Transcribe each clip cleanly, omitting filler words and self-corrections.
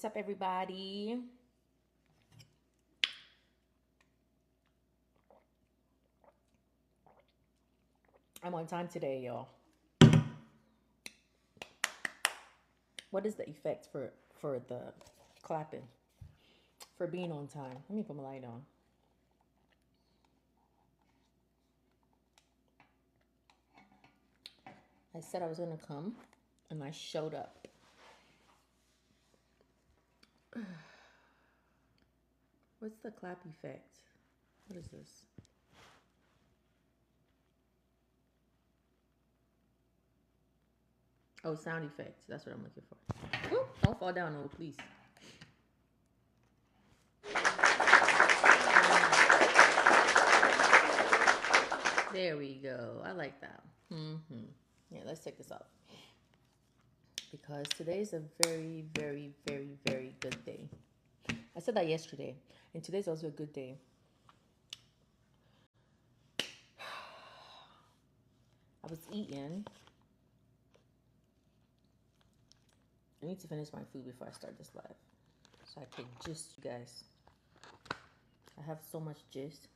What's up, everybody? I'm on time today, y'all. What is the effect for the clapping? For being on time? Let me put my light on. I said I was gonna come, and I showed up. What's the clap effect? What is this? Oh, sound effects. That's what I'm looking for. Ooh, don't fall down, oh please. There we go. I like that. Yeah, let's take this off. Because today's a very, very, very, very good day. I said that yesterday, and today's also a good day. I was eating. I need to finish my food before I start this live, so I can gist you guys. I have so much gist.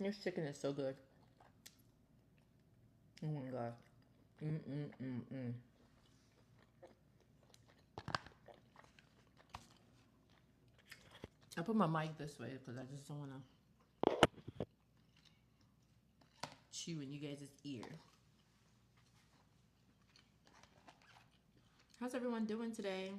This chicken is so good. Oh my god. I put my mic this way because I just don't want to chew in you guys' ear. How's everyone doing today?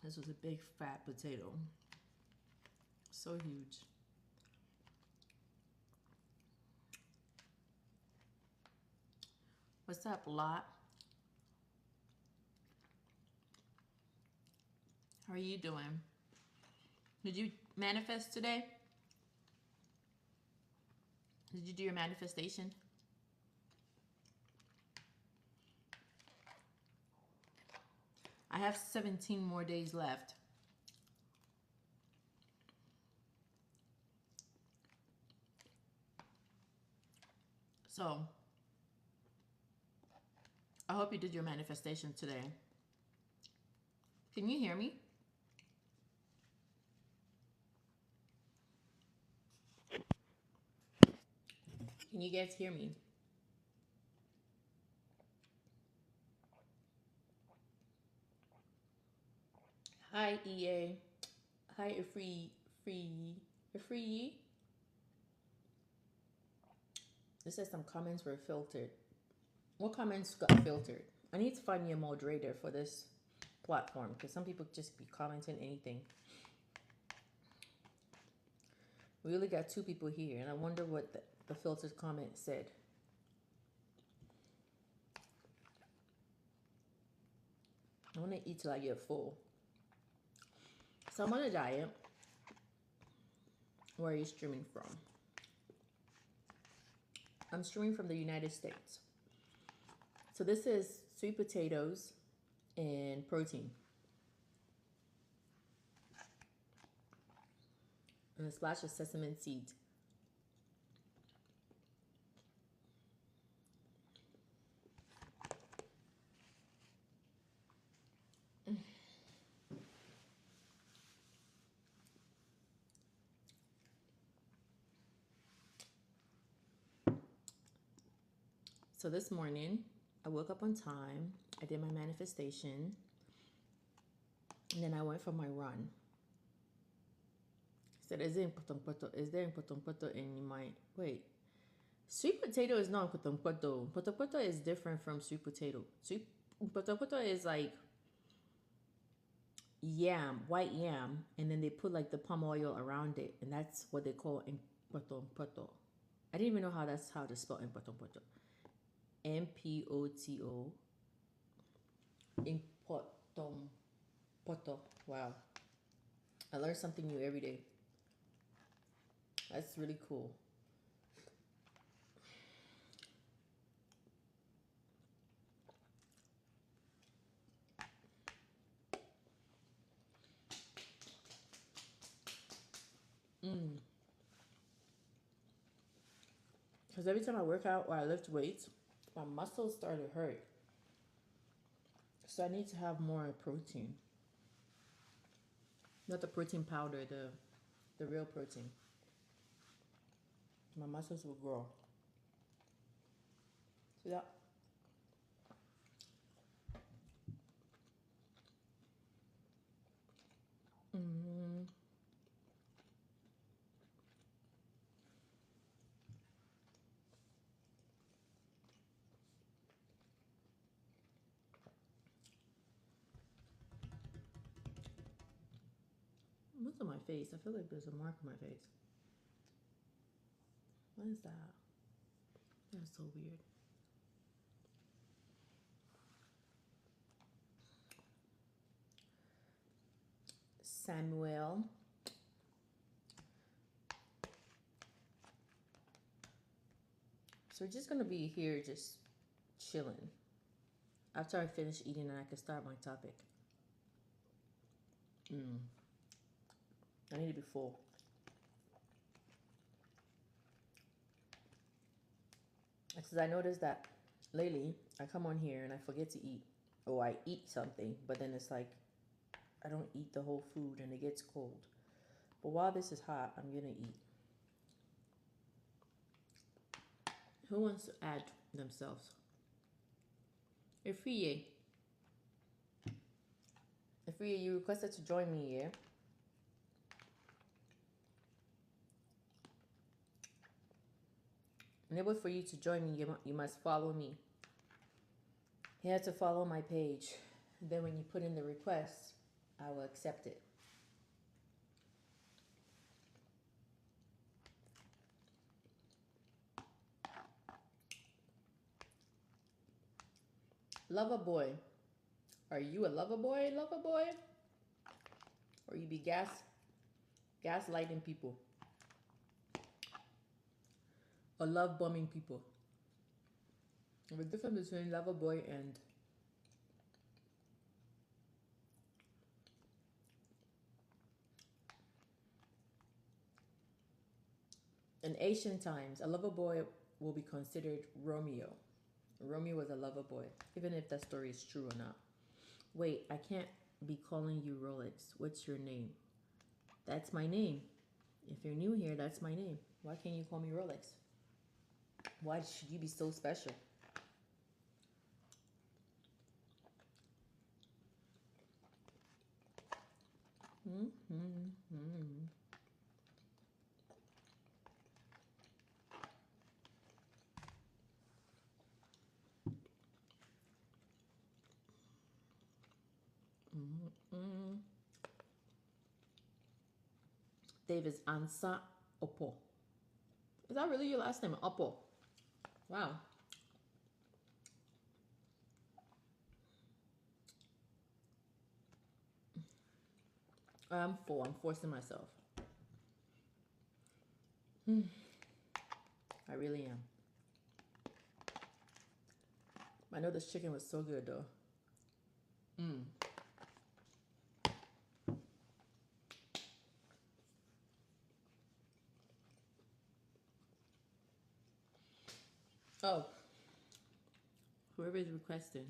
This was a big fat potato. So huge. What's up, Lot? How are you doing? Did you manifest today? Did you do your manifestation? I have 17 more days left. So, I hope you did your manifestation today. Can you hear me? Can you guys hear me? Hi, EA. Hi, Free. It says some comments were filtered. What comments got filtered? I need to find you a moderator for this platform because some people just be commenting anything. We only got 2 people here, and I wonder what the filtered comment said. I want to eat till I get full. So I'm on a diet. Where are you streaming from? I'm streaming from the United States. So this is sweet potatoes and protein. And a splash of sesame seeds. So this morning, I woke up on time. I did my manifestation. And then I went for my run. I said, is there in Potong Poto in my... Wait. Sweet potato is not Potong Poto. Potong Poto is different from sweet potato. Potong Poto is like yam, white yam. And then they put like the palm oil around it. And that's what they call in Potong Poto. I didn't even know that's how to spell in Potong Poto. MPOTO. In Potong Poto. Wow. I learn something new every day. That's really cool. Mm. Because every time I work out or I lift weights, my muscles start to hurt. So I need to have more protein. Not the protein powder, the real protein. My muscles will grow. See that? Mm. What's on my face? I feel like there's a mark on my face. What is that? That's so weird. Samuel. So we're just gonna be here just chilling. After I finish eating, I can start my topic. I need to be full. Because I noticed that lately I come on here and I forget to eat. Or I eat something, but then it's like I don't eat the whole food and it gets cold. But while this is hot, I'm gonna eat. Who wants to add themselves? Ifriye. Ifriye, you requested to join me here. In order for you to join me, you must follow me. You have to follow my page. Then when you put in the request, I will accept it. Lover boy. Are you a lover boy? Or you be gaslighting people? Or love bombing people? The difference between lover boy and in ancient times, a lover boy will be considered Romeo. Romeo was a lover boy, even if that story is true or not. Wait, I can't be calling you Rolex. What's your name? That's my name. If you're new here, that's my name. Why can't you call me Rolex? Why should you be so special? Davis Ansa Oppo. Is that really your last name? Oppo. Wow. I'm full. I'm forcing myself. I really am. I know this chicken was so good though. Oh, whoever is requesting.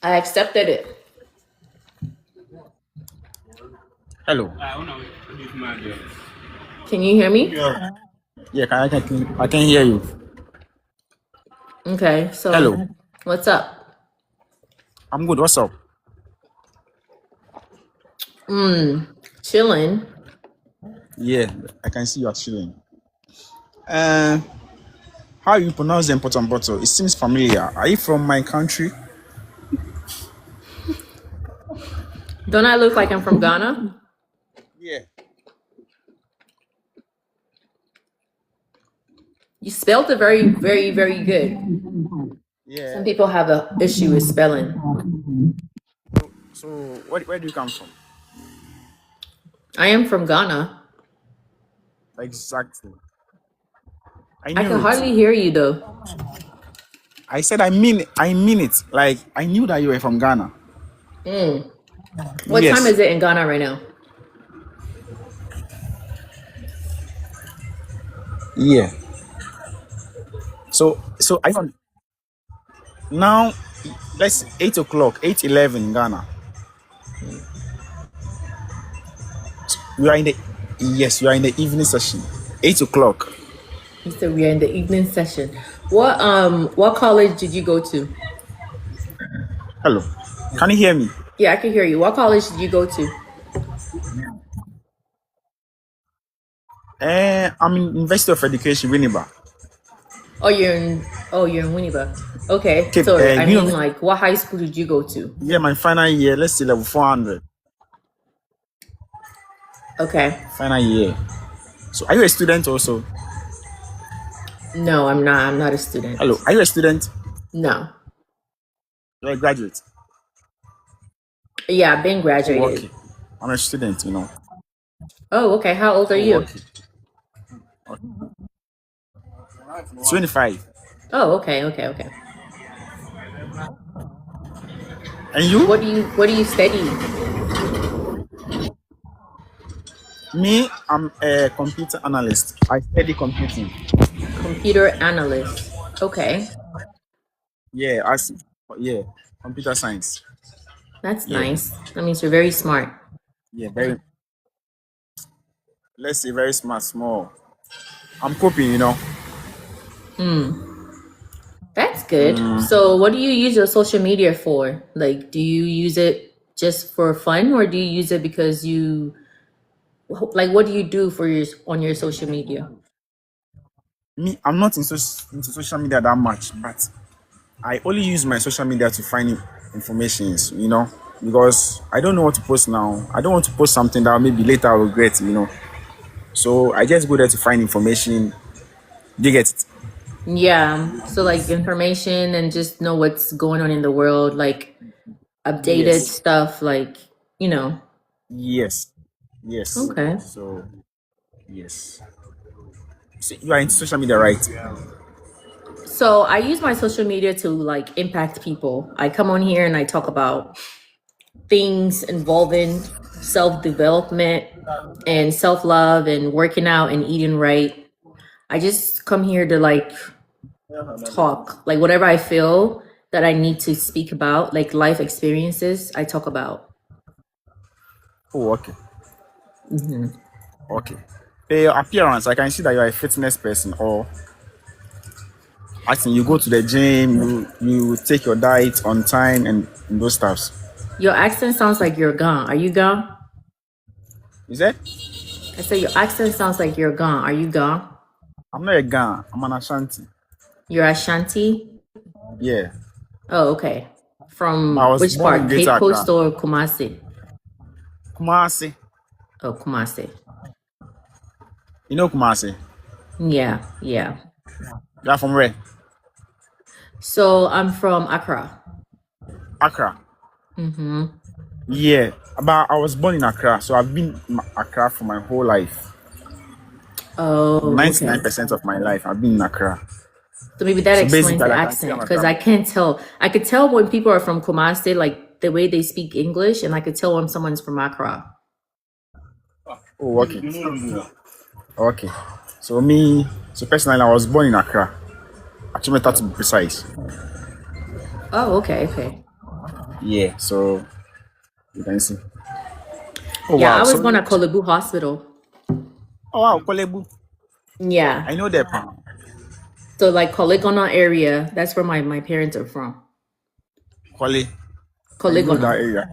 I accepted it. Hello. Can you hear me? Yeah, I can hear you. Okay, so Hello. what's up? I'm good. What's up? Chilling. Yeah, I can see you are chilling. How you pronounce the important bottle? It seems familiar. Are you from my country? Don't I look like I'm from Ghana? Yeah. You spelled it very, very, very good. Yeah. Some people have an issue with spelling. So where do you come from? I am from Ghana. Exactly. I I knew can it. hardly hear you though. I said I mean it. Like I knew that you were from Ghana. What time Yes. is it in Ghana right now? Yeah. So I on now. Let's 8 o'clock, 8:11 in Ghana. We are in the Yes, we are in the evening session. 8 o'clock. You said we are in the evening session. What college did you go to? Hello. Can you hear me? Yeah, I can hear you. What college did you go to? I'm in University of Education, Winneba. You're in Winneba. Okay. Okay, So I you mean, know, like, what high school did you go to? yeah, my final year. Let's say level 400. Okay. Final year. So, are you a student also? No, I'm not. I'm not a student. Hello, are you a student? No. You're a graduate. Yeah, I've been Oh, graduated. okay. I'm a student, you know. Oh, okay. How old are Oh, you? okay. 25. Oh, okay, okay, okay. And you? What do you study? Me, I'm a computer analyst. I study computing. Computer analyst. Okay. Yeah, yeah, computer science. That's Yeah, nice. That means you're very smart. yeah, let's say very small. I'm coping, you know. That's good. So, what do you use your social media for? Like, do you use it just for fun, or do you use it because like, what do you do for on your social media? Me, I'm not into social media that much, but I only use my social media to find informations, you know, because I don't know what to post now. I don't want to post something that maybe later I'll regret, you know. So I just go there to find information. Do you get it? Yeah. So, like, information and just know what's going on in the world, like updated Yes. stuff, like, you know. Yes. Yes. Okay. So, yes. So you are into social media, right? So I use my social media to like impact people. I come on here and I talk about things involving self-development and self-love and working out and eating right. I just come here to like talk, like whatever I feel that I need to speak about, like life experiences, I talk about. Oh, okay. Okay. Your appearance, I can see that you are a fitness person, or I think you go to the gym, you take your diet on time and those stuffs. Your accent sounds like you're gone. Are you gone? Is that? I said your accent sounds like you're gone. Are you gone? I'm not a Gan, I'm an Ashanti. You're Ashanti? Yeah. Oh, okay. But I From was which born in part? Greater Cape Accra. Coast or Kumasi? Kumasi. Oh, Kumasi. You know Kumasi? Yeah, yeah. You are from where? So I'm from Accra. Accra. Mm-hmm. Yeah. But I was born in Accra, so I've been in Accra for my whole life. Oh, okay. 99% of my life, I've been in Accra. So maybe that So explains basically, the I can say I'm accent a because I Accra. can't tell. I could tell when people are from Kumasi, like the way they speak English, and I could tell when someone's from Accra. Oh, okay. Okay. So personally, I was born in Accra. Achimeta to be precise. Oh, okay, okay. Yeah, so you can see. Oh Yeah, wow. I was born So at Kolebu Hospital. oh wow, Kolebu. Yeah. I know that part. So like Kolegona area, that's where my parents are from. Kole. I know Kolegona, that area.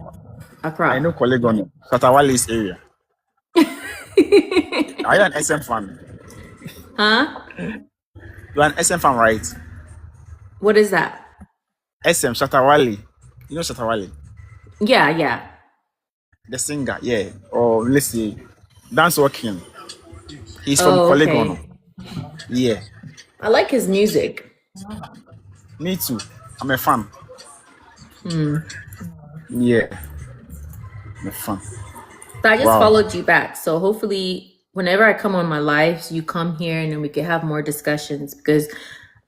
I know Accra. Kolegon. Satawali's area. Are you an SM fan? Huh? You're an SM fan, right? What is that? SM Shatawali. You know Shatawali? Yeah, yeah. The singer, yeah. Or let's say Dance Walking. He's from Oh, Kolegon. okay. Yeah. I like his music. Me too. I'm a fan. Yeah. I'm a fan. So I just Wow. followed you back. So hopefully, whenever I come on my lives, you come here and then we can have more discussions because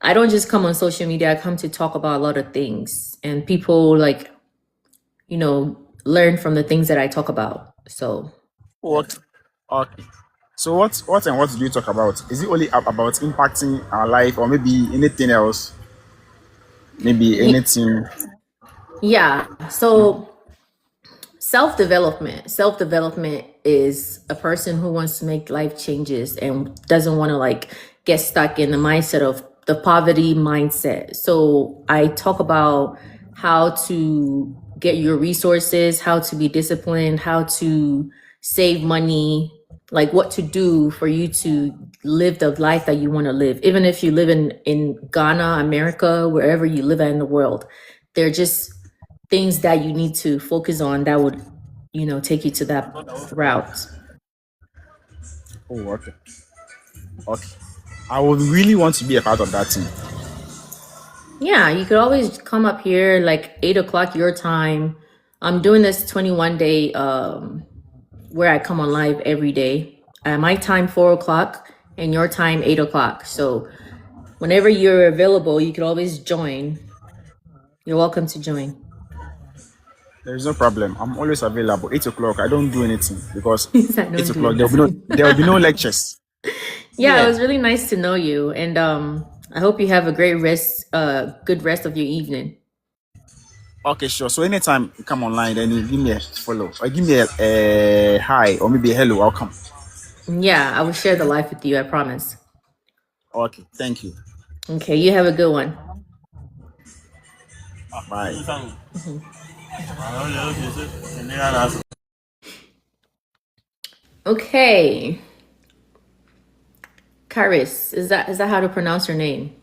I don't just come on social media. I come to talk about a lot of things, and people like learn from the things that I talk about. So, yeah. What? Okay. So what do you talk about? Is it only about impacting our life, or maybe anything else? Maybe Ye- anything. Yeah. So, self development is a person who wants to make life changes and doesn't want to like get stuck in the mindset of the poverty mindset. So I talk about how to get your resources, how to be disciplined, how to save money, like what to do for you to live the life that you want to live. Even if you live in Ghana, America, wherever you live at in the world, they're just things that you need to focus on that would take you to that route. Oh, okay. Okay. I would really want to be a part of that team. Yeah, you could always come up here like 8 o'clock your time. I'm doing this 21 day where I come on live every day. My time 4 o'clock and your time 8 o'clock. So whenever you're available, you could always join. You're welcome to join. There is no problem. I'm always available. 8 o'clock. I don't do anything because I eight don't do o'clock anything. there will be no lectures. Yeah, it Yeah. was really nice to know you, and I hope you have a good rest of your evening. Okay, sure. So anytime you come online, then you give me a follow, or give me a hi, or maybe a hello. I'll come. Yeah, I will share the life with you, I promise. Okay. Thank you. Okay, you have a good one. Bye. Mhm. Okay, Karis, is that how to pronounce your name?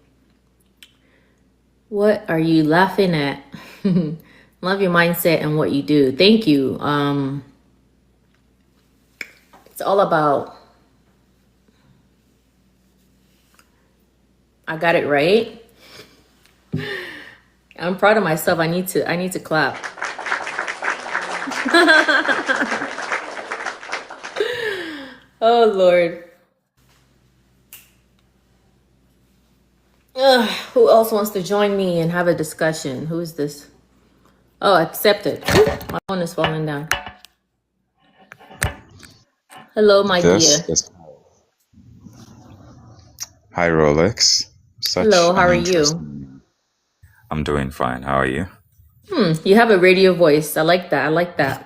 What are you laughing at? Love your mindset and what you do. Thank you. It's all about. I got it right. I'm proud of myself. I need to clap. Oh Lord. Ugh, who else wants to join me and have a discussion? Who is this? Oh, accepted. My phone is falling down. Hello, my This dear. is Hi Rolex. Such Hello, how an are you? interesting. I'm doing fine. How are you? You have a radio voice. I like that. I like that.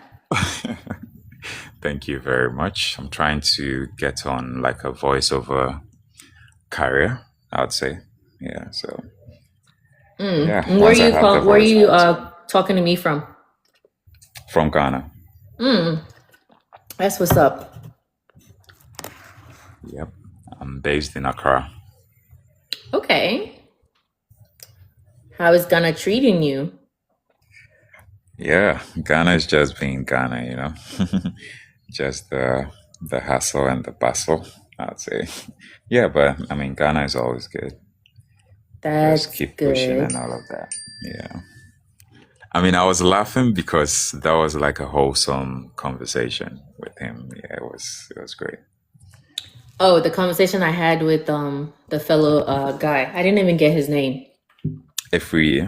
Thank you very much. I'm trying to get on like a voiceover career, I'd say. Yeah, so yeah, And where are once I you have the call? Where are voice, you I'd say. talking to me from? From Ghana. That's what's up. Yep. I'm based in Accra. Okay. How is Ghana treating you? Yeah, Ghana is just being Ghana, you know. Just the hassle and the bustle, I'd say. Yeah, but I mean Ghana is always good. Just That's keep pushing good. and all of that. Yeah. I mean, I was laughing because that was like a wholesome conversation with him. Yeah, it was great. Oh, the conversation I had with the fellow guy. I didn't even get his name. If we,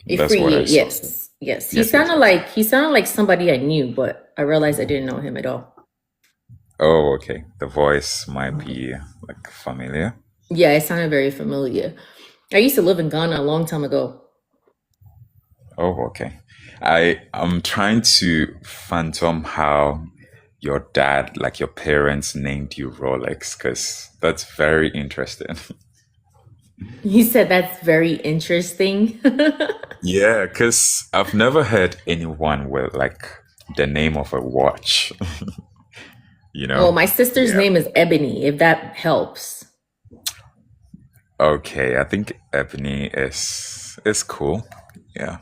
that's what I Ifri, saw. yes. Yes. He Yes, yes, sounded yes. like he sounded like somebody I knew, but I realized I didn't know him at all. Oh, okay. The voice might be like familiar. Yeah, it sounded very familiar. I used to live in Ghana a long time ago. Oh, okay. I'm trying to phantom how your dad, like your parents, named you Rolex, because that's very interesting. He said that's very interesting. Yeah, because I've never heard anyone with like the name of a watch, you Well, know? my sister's Yeah. name is Ebony, if that helps. Okay, I think Ebony is cool. Yeah.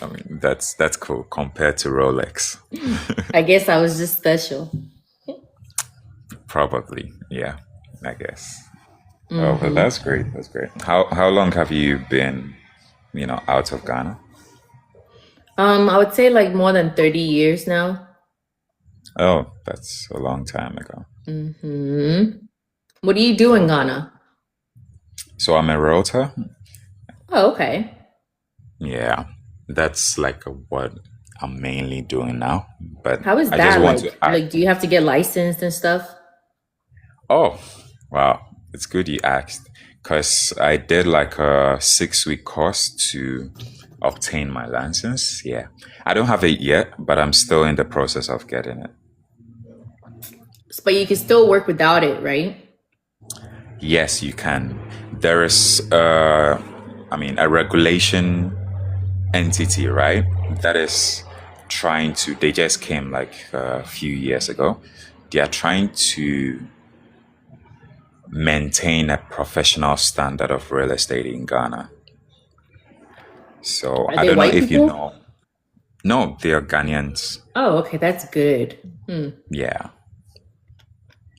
I mean that's cool compared to Rolex. I guess I was just special. Probably. Yeah, I guess. Oh, but that's great. That's great. How long have you been, out of Ghana? I would say like more than 30 years now. Oh, that's a long time ago. What do you do in Okay. Ghana? So I'm a realtor. Oh, okay. Yeah. that's like what I'm mainly doing now. But How is I just that want to like? add. Like, do you have to get licensed and stuff? Oh, wow. It's good you asked because I did like a 6 week course to obtain my license. Yeah. I don't have it yet, but I'm still in the process of getting it. But you can still work without it, right? Yes, you can. There is, a regulation entity, right? That is trying to, they just came like a few years ago. They are trying to maintain a professional standard of real estate in Ghana. So Are I they don't know white if you people? know. No, they are Ghanaians. Oh, okay, that's good. Yeah.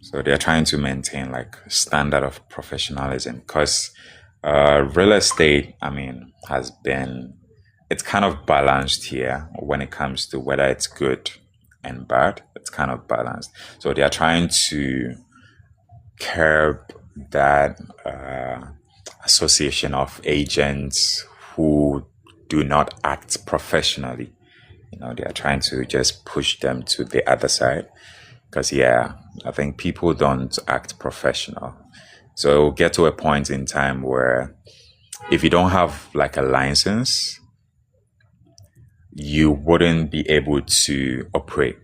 So they're trying to maintain like standard of professionalism because real estate, has been, it's kind of balanced here when it comes to whether it's good and bad. It's kind of balanced. So they are trying to curb that association of agents who do not act professionally. They are trying to just push them to the other side because, yeah, I think people don't act professional. So it'll get to a point in time where if you don't have like a license, you wouldn't be able to operate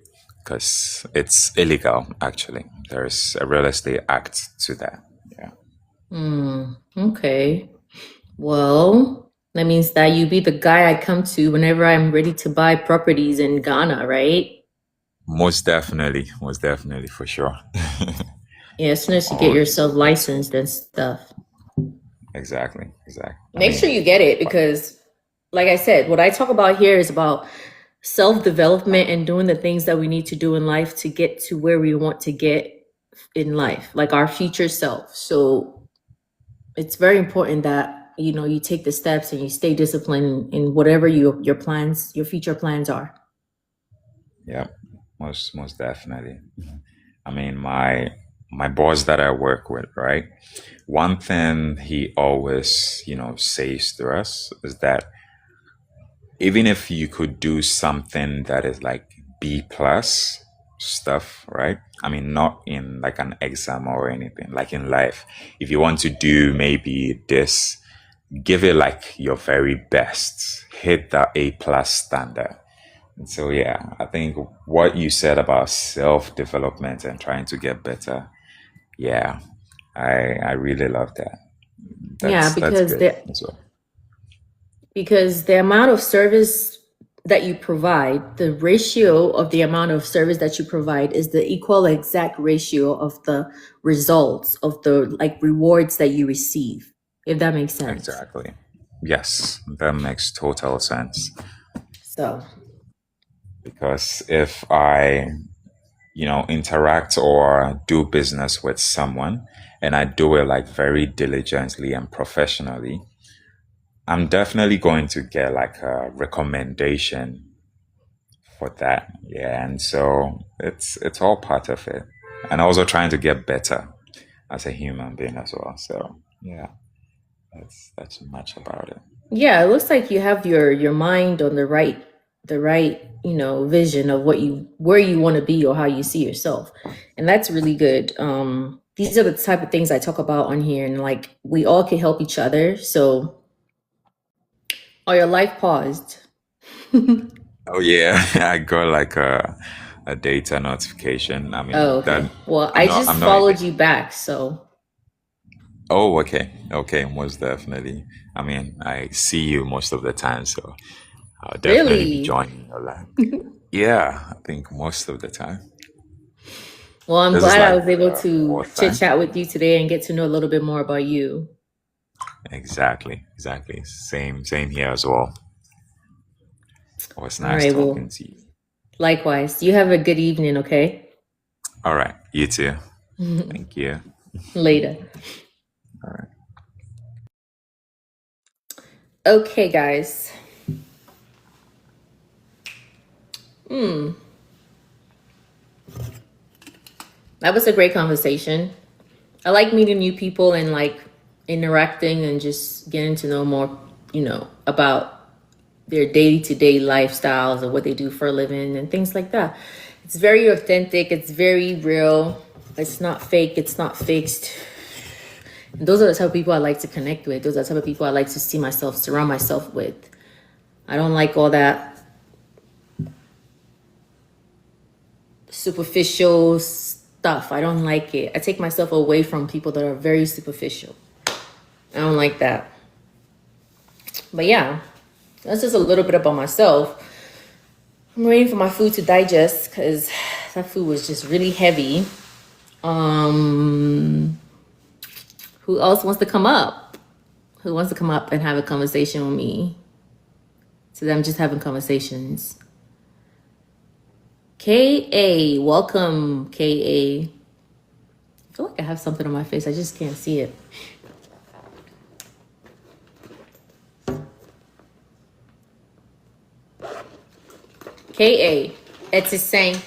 because it's illegal, actually. There's a real estate act to that. Yeah. Okay. Well, that means that you be the guy I come to whenever I'm ready to buy properties in Ghana, right? Most definitely, for sure. Yeah, as soon as you get Oh, yourself licensed and stuff. exactly. Make sure you get it because, like I said, what I talk about here is about self-development and doing the things that we need to do in life to get to where we want to get in life, like our future self. So it's very important that you take the steps and you stay disciplined in whatever your plans, your future plans are. Yeah, most definitely. My boss that I work with, right? One thing he always, says to us is that even if you could do something that is like B plus stuff, right? Not in like an exam or anything, like in life. If you want to do maybe this, give it like your very best, hit that A plus standard. And so, yeah, I think what you said about self development and trying to get better, yeah, I really love that. Yeah, That's because good as well. the amount of service that you provide, the ratio of the amount of service that you provide is the equal exact ratio of the results of the like rewards that you receive, if that makes sense. Exactly. Yes, that makes total sense. So Because if I, interact or do business with someone and I do it like very diligently and professionally, I'm definitely going to get like a recommendation for that. Yeah. And so it's all part of it. And also trying to get better as a human being as well. So yeah, that's much about it. yeah, it looks like you have your mind on the right vision of where you want to be or how you see yourself, and that's really good. These are the type of things I talk about on here, and like we all can help each other. So, are your life paused? Oh yeah, I got like a data notification. Oh, okay. That Well, I'm I not just I'm not followed even. you back, so Oh, okay, most definitely. I see you most of the time, so I'll definitely be really. joining your live. Yeah, I think most of the time. Well, I'm This is glad I like was able the to fourth chit time. chat with you today and get to know a little bit more about you. Exactly. Same here as well. It was All nice right. talking Well, to you. likewise. You have a good evening, okay? All right, you too. Thank you. Later. All right. Okay, guys. That was a great conversation. I like meeting new people and like interacting and just getting to know more, about their day-to-day lifestyles and what they do for a living and things like that. It's very authentic. It's very real. It's not fake. It's not fixed. And those are the type of people I like to connect with. Those are the type of people I like to see myself, surround myself with. I don't like all that superficial stuff. I don't like it. I take myself away from people that are very superficial. I don't like that. But yeah, that's just a little bit about myself. I'm waiting for my food to digest because that food was just really heavy. Who else wants to come up? Who wants to come up and have a conversation with me? So I'm just having conversations. K.A. Welcome, K.A. I feel like I have something on my face. I just can't see it. K.A. It's the same.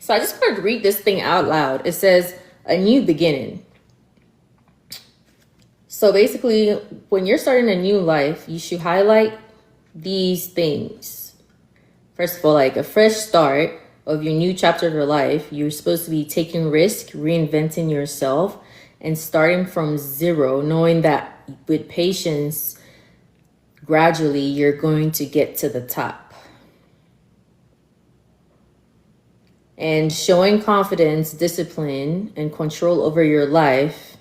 So I just wanted to read this thing out loud. It says, a new beginning. So basically, when you're starting a new life, you should highlight these things. First of all, like a fresh start of your new chapter of your life. You're supposed to be taking risk, reinventing yourself, and starting from zero, knowing that with patience, gradually, you're going to get to the top. And showing confidence, discipline, and control over your life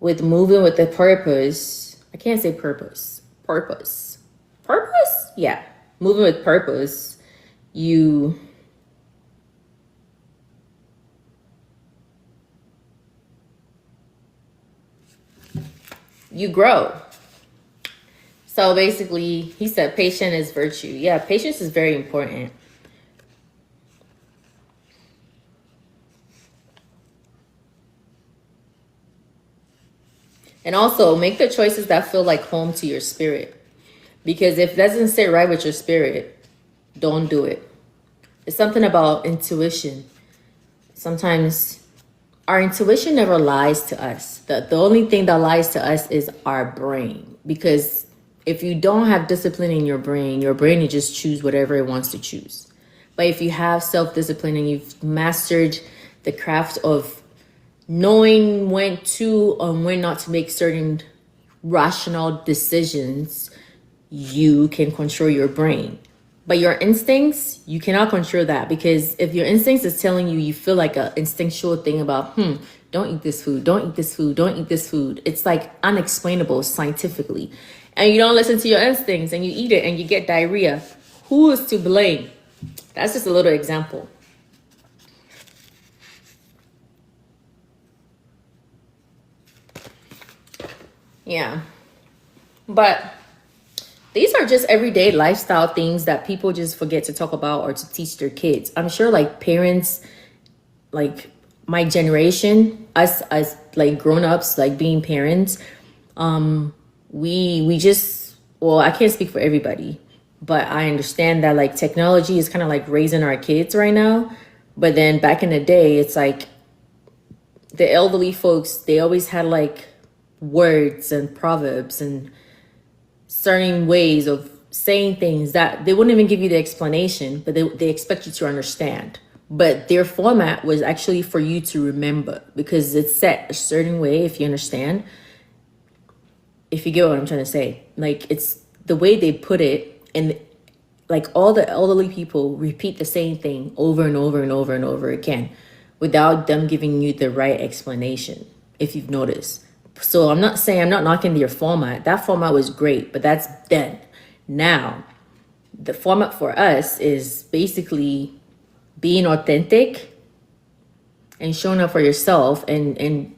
with moving with a purpose. I can't say purpose. Purpose? Yeah. Moving with purpose. You grow. So basically, he said patience is virtue. Yeah, patience is very important. And also make the choices that feel like home to your spirit. Because if it doesn't sit right with your spirit, don't do it. It's something about intuition. Sometimes our intuition never lies to us. The only thing that lies to us is our brain. Because if you don't have discipline in your brain will just choose whatever it wants to choose. But if you have self-discipline and you've mastered the craft of knowing when to and when not to make certain rational decisions, you can control your brain. But your instincts, you cannot control that, because if your instincts is telling you feel like an instinctual thing about, don't eat this food, don't eat this food, don't eat this food. It's like unexplainable scientifically. And you don't listen to your instincts and you eat it and you get diarrhea. Who is to blame? That's just a little example. Yeah. But these are just everyday lifestyle things that people just forget to talk about or to teach their kids. I'm sure like parents, like my generation, us as like grown-ups, like being parents, we just, well, I can't speak for everybody, but I understand that like technology is kind of like raising our kids right now. But then back in the day, it's like the elderly folks, they always had like words and proverbs and certain ways of saying things that they wouldn't even give you the explanation, but they expect you to understand. But their format was actually for you to remember, because it's set a certain way, if you understand. If you get what I'm trying to say. Like, it's the way they put it, and like all the elderly people repeat the same thing over and over and over and over again without them giving you the right explanation, if you've noticed. So I'm not knocking your format. That format was great, but that's then. Now, the format for us is basically being authentic and showing up for yourself and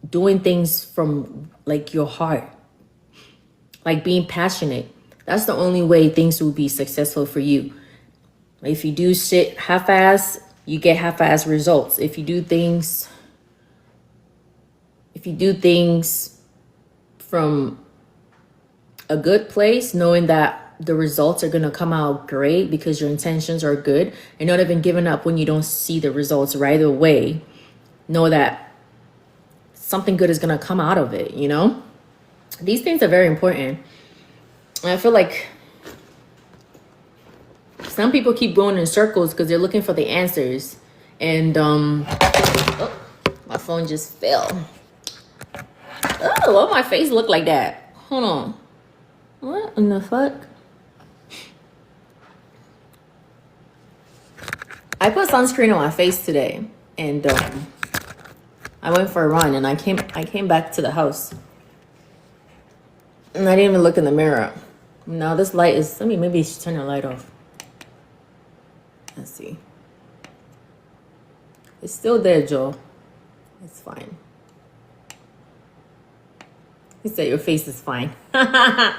doing things from like your heart, like being passionate. That's the only way things will be successful for you. If you do shit half-ass, you get half-ass results. If you do things from a good place, knowing that the results are going to come out great because your intentions are good, and not even giving up when you don't see the results right away. Know that something good is going to come out of it, you know? These things are very important. And I feel like some people keep going in circles because they're looking for the answers. And oh, my phone just fell. Oh, why my face look like that? Hold on. What in the fuck? I put sunscreen on my face today, and I went for a run, and I came back to the house, and I didn't even look in the mirror. Now this light is. Maybe you should turn the light off. Let's see. It's still there, Joe. It's fine. You said your face is fine. I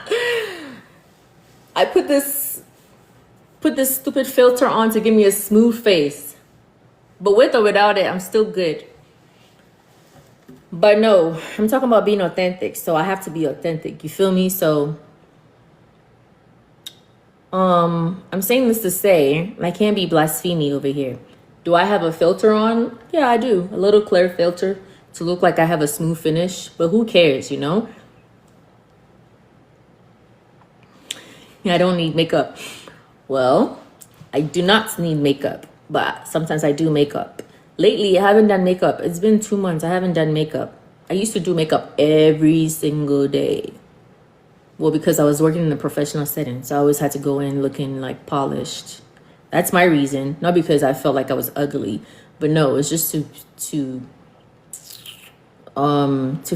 put this stupid filter on to give me a smooth face. But with or without it, I'm still good. But no, I'm talking about being authentic. So I have to be authentic. You feel me? So I'm saying this to say I can't be blasphemy over here. Do I have a filter on? Yeah, I do. A little clear filter to look like I have a smooth finish. But who cares, you know? I don't need makeup. Well, I do not need makeup, but sometimes I do makeup. Lately, I haven't done makeup. It's been 2 months. I haven't done makeup. I used to do makeup every single day. Well, because I was working in a professional setting, so I always had to go in looking like polished. That's my reason. Not because I felt like I was ugly, but no, it's just to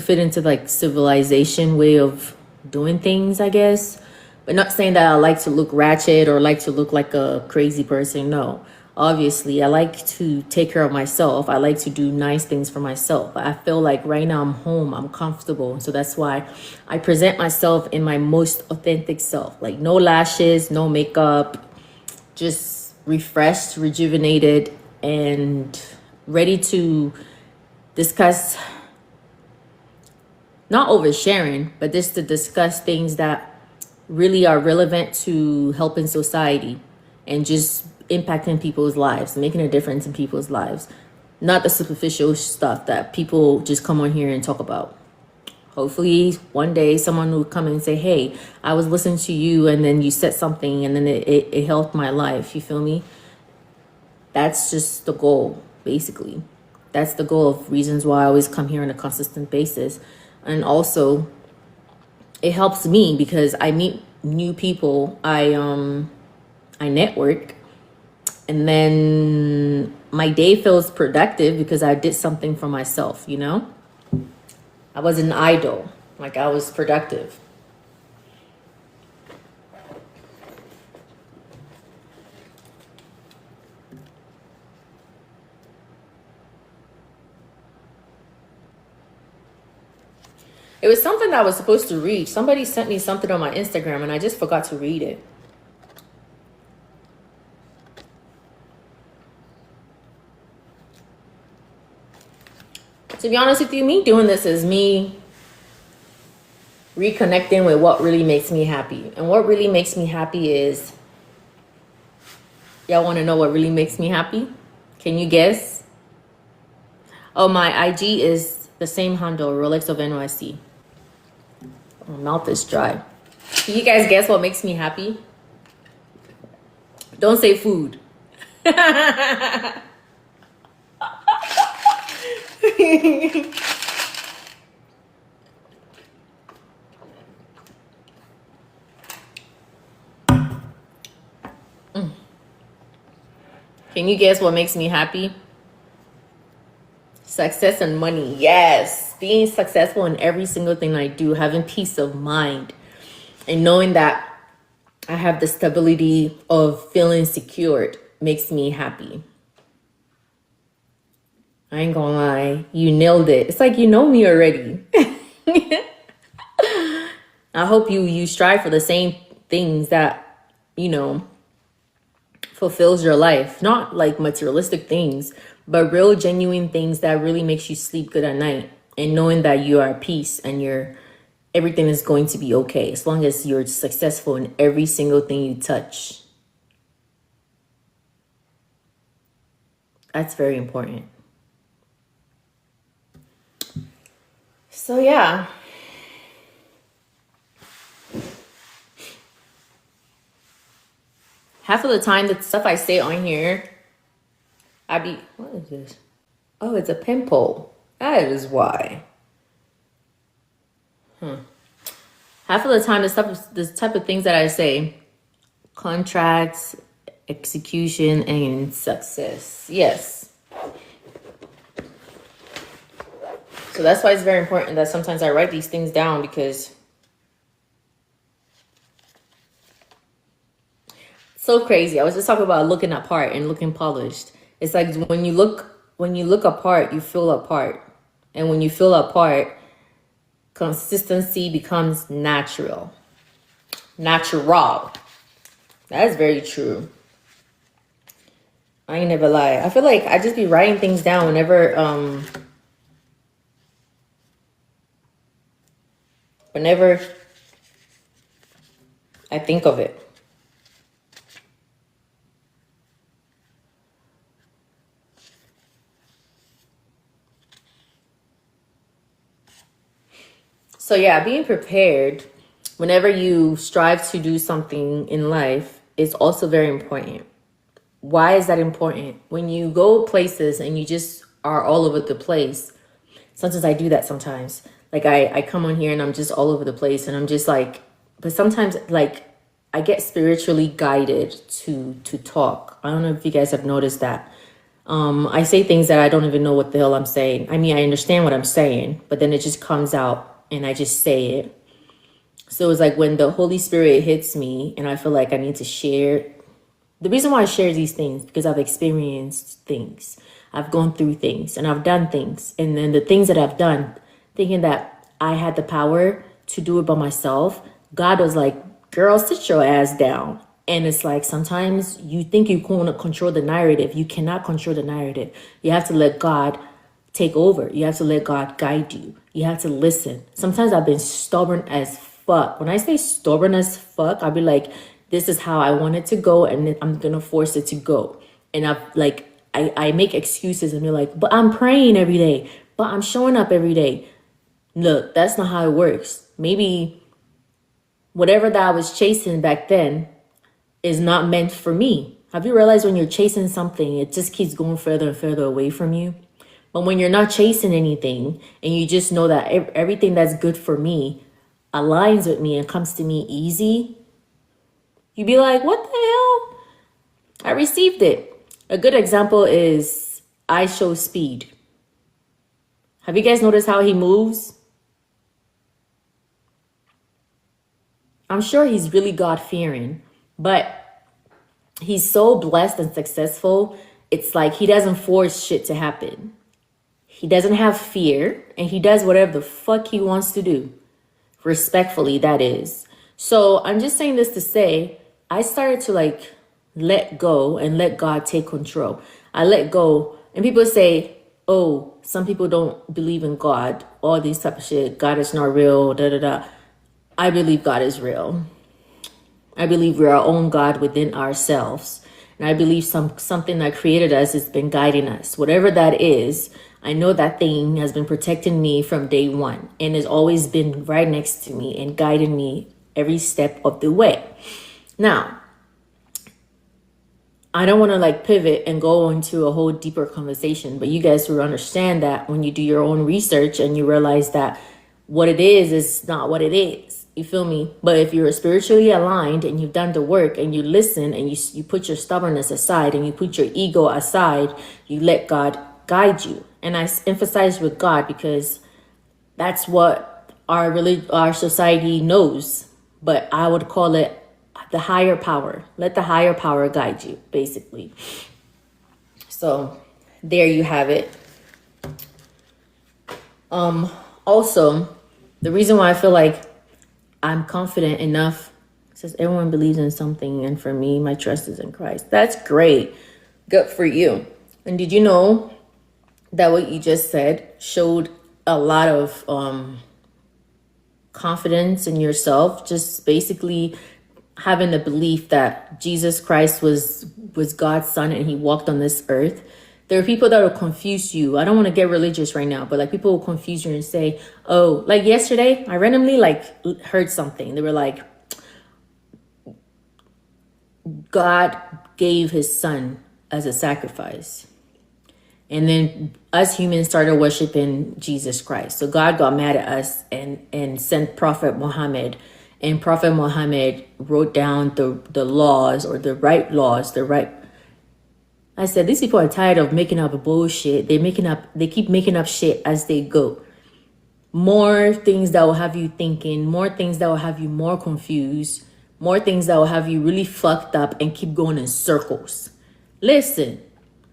fit into like civilization way of doing things, I guess. But not saying that I like to look ratchet or like to look like a crazy person. No. Obviously, I like to take care of myself. I like to do nice things for myself. But I feel like right now I'm home. I'm comfortable. So that's why I present myself in my most authentic self. Like no lashes, no makeup. Just refreshed, rejuvenated, and ready to discuss, not oversharing, but just to discuss things that really are relevant to helping society and just impacting people's lives, making a difference in people's lives. Not the superficial stuff that people just come on here and talk about. Hopefully one day someone will come and say, hey, I was listening to you and then you said something and then it helped my life. You feel me? That's just the goal, basically. That's the goal of reasons why I always come here on a consistent basis. And also, it helps me because I meet new people. I network, and then my day feels productive because I did something for myself, you know? I wasn't idle, like I was productive. It was something that I was supposed to read. Somebody sent me something on my Instagram and I just forgot to read it. To be honest with you, me doing this is me reconnecting with what really makes me happy. And what really makes me happy is, y'all want to know what really makes me happy? Can you guess? Oh, my IG is the same handle, Rolex of NYC. My mouth is dry. Can you guys guess what makes me happy? Don't say food. Can you guess what makes me happy? Success and money. Yes. Being successful in every single thing I do, having peace of mind, and knowing that I have the stability of feeling secured makes me happy. I ain't gonna lie. You nailed it. It's like you know me already. I hope you strive for the same things that, you know, fulfills your life. Not like materialistic things, but real genuine things that really makes you sleep good at night. And knowing that you are at peace and you're everything is going to be okay as long as you're successful in every single thing you touch. That's very important. So yeah. Half of the time, the stuff I say on here, what is this? Oh, it's a pimple. That is why. Half of the time, the type of things that I say, contracts, execution, and success. Yes. So that's why it's very important that sometimes I write these things down, because so crazy. I was just talking about looking apart and looking polished. It's like when you look apart, you feel apart. And when you feel apart, consistency becomes natural. Natural. That is very true. I ain't never lie. I feel like I just be writing things down whenever I think of it. So yeah, being prepared whenever you strive to do something in life is also very important. Why is that important? When you go places and you just are all over the place, sometimes I do that sometimes. Like I come on here and I'm just all over the place and I'm just like, but sometimes like I get spiritually guided to talk. I don't know if you guys have noticed that. I say things that I don't even know what the hell I'm saying. I mean, I understand what I'm saying, but then it just comes out and I just say it. So it's like when the Holy Spirit hits me and I feel like I need to share. The reason why I share these things, because I've experienced things. I've gone through things and I've done things. And then the things that I've done, thinking that I had the power to do it by myself, God was like, girl, sit your ass down. And it's like, sometimes you think you can control the narrative. You cannot control the narrative. You have to let God take over. You have to let God guide you. You have to listen. Sometimes I've been stubborn as fuck. When I say stubborn as fuck, I'll be like, this is how I want it to go, and I'm gonna force it to go. And I make excuses and be like, but I'm praying every day, but I'm showing up every day. Look, that's not how it works. Maybe whatever that I was chasing back then is not meant for me. Have you realized when you're chasing something, it just keeps going further and further away from you? But when you're not chasing anything and you just know that everything that's good for me aligns with me and comes to me easy, you'd be like, what the hell? I received it. A good example is I Show Speed. Have you guys noticed how he moves? I'm sure he's really God-fearing, but he's so blessed and successful. It's like he doesn't force shit to happen. He doesn't have fear, and he does whatever the fuck he wants to do. Respectfully, that is. So I'm just saying this to say, I started to like let go and let God take control. I let go, and people say, oh, some people don't believe in God, all these type of shit. God is not real, da da da. I believe God is real. I believe we're our own God within ourselves. And I believe something that created us has been guiding us. Whatever that is, I know that thing has been protecting me from day one and has always been right next to me and guiding me every step of the way. Now, I don't want to like pivot and go into a whole deeper conversation, but you guys will understand that when you do your own research and you realize that what it is not what it is. You feel me? But if you're spiritually aligned and you've done the work and you listen and you put your stubbornness aside and you put your ego aside, you let God guide you. And I emphasize with God because that's what our society knows. But I would call it the higher power. Let the higher power guide you, basically. So there you have it. Also, the reason why I feel like I'm confident enough, says everyone believes in something, and for me, my trust is in Christ. That's great. Good for you. And did you know that what you just said showed a lot of confidence in yourself, just basically having the belief that Jesus Christ was God's son and he walked on this earth. There are people that will confuse you. I don't want to get religious right now, but like people will confuse you and say, oh, like yesterday, I randomly like heard something. They were like, God gave his son as a sacrifice. And then us humans started worshiping Jesus Christ. So God got mad at us and sent Prophet Muhammad. And Prophet Muhammad wrote down the laws, or the right laws, the right. I said, these people are tired of making up bullshit. They keep making up shit as they go. More things that will have you thinking, more things that will have you more confused, more things that will have you really fucked up and keep going in circles. Listen,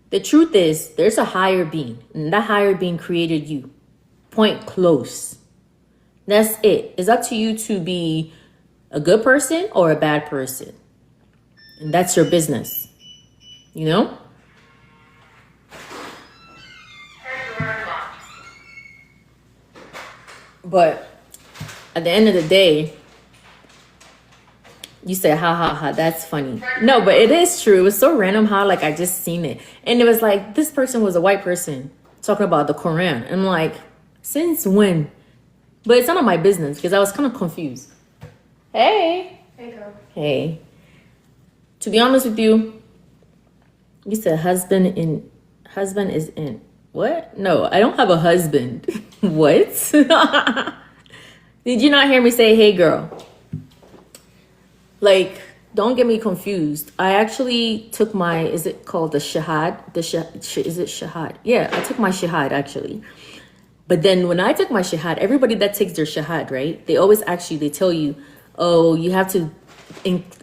the truth is there's a higher being, and that higher being created you. Point close. That's it. It's up to you to be a good person or a bad person. And that's your business. You know? But at the end of the day, you say, ha ha ha, that's funny. No, but it is true. It was so random how like I just seen it. And it was like, this person was a white person talking about the Quran. I'm like, since when? But it's none of my business because I was kind of confused. Hey. Hey, girl. Hey. To be honest with you, you said husband is in. What? No, I don't have a husband. What? Did you not hear me say, hey, girl? Like, don't get me confused. I actually took my, is it called the shahad? Is it shahad? Yeah, I took my shahad actually. But then when I took my shahad, everybody that takes their shahad, right? They always ask you, they tell you, oh, you have to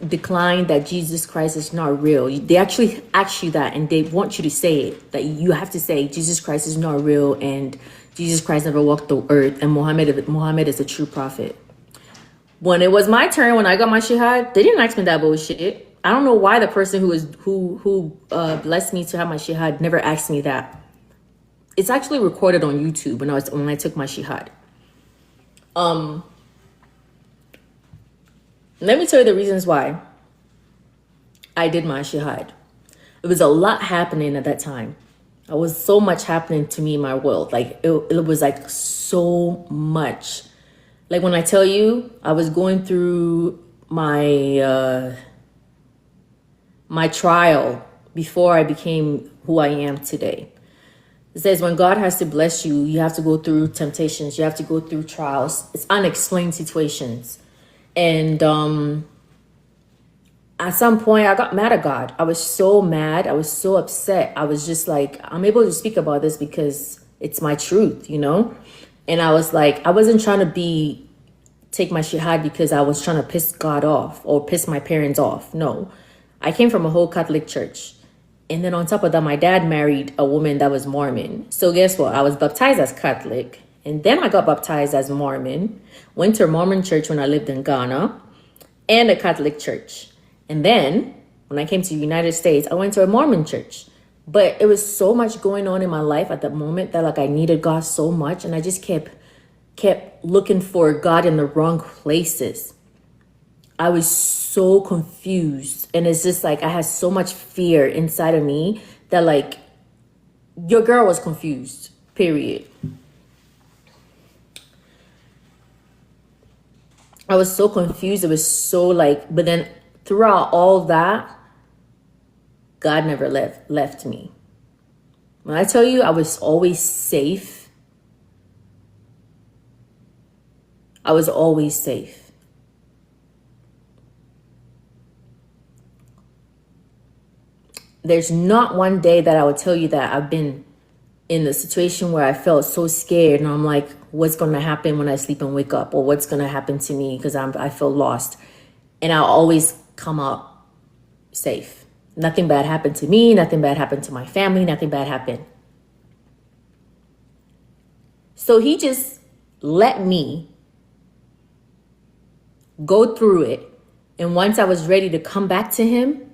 decline that Jesus Christ is not real. They actually ask you that, and they want you to say it, that you have to say Jesus Christ is not real and Jesus Christ never walked the earth and Muhammad is a true prophet. When it was my turn, when I got my shahad, they didn't ask me that bullshit. I don't know why the person who blessed me to have my shahad never asked me that. It's actually recorded on YouTube when I took my shahad. Let me tell you the reasons why I did my shahad. There was a lot happening at that time. There was so much happening to me in my world. Like it was like so much. Like when I tell you, I was going through my my trial before I became who I am today. It says when God has to bless you, you have to go through temptations. You have to go through trials. It's unexplained situations. And at some point, I got mad at God. I was so mad. I was so upset. I was just like, I'm able to speak about this because it's my truth, you know? And I was like, I wasn't trying to take my shahad because I was trying to piss God off or piss my parents off. No, I came from a whole Catholic church. And then on top of that, my dad married a woman that was Mormon. So guess what? I was baptized as Catholic. And then I got baptized as Mormon, went to a Mormon church when I lived in Ghana, and a Catholic church. And then when I came to the United States, I went to a Mormon church. But it was so much going on in my life at the moment that like I needed God so much. And I just kept looking for God in the wrong places. I was so confused. And it's just like I had so much fear inside of me that like your girl was confused, period. I was so confused. It was so like, but then throughout all that, God never left me. When I tell you I was always safe, I was always safe. There's not one day that I would tell you that I've been in a situation where I felt so scared and I'm like, what's going to happen when I sleep and wake up, or what's going to happen to me because I feel lost. And I'll always come out safe. Nothing bad happened to me. Nothing bad happened to my family. Nothing bad happened. So he just let me go through it. And once I was ready to come back to him,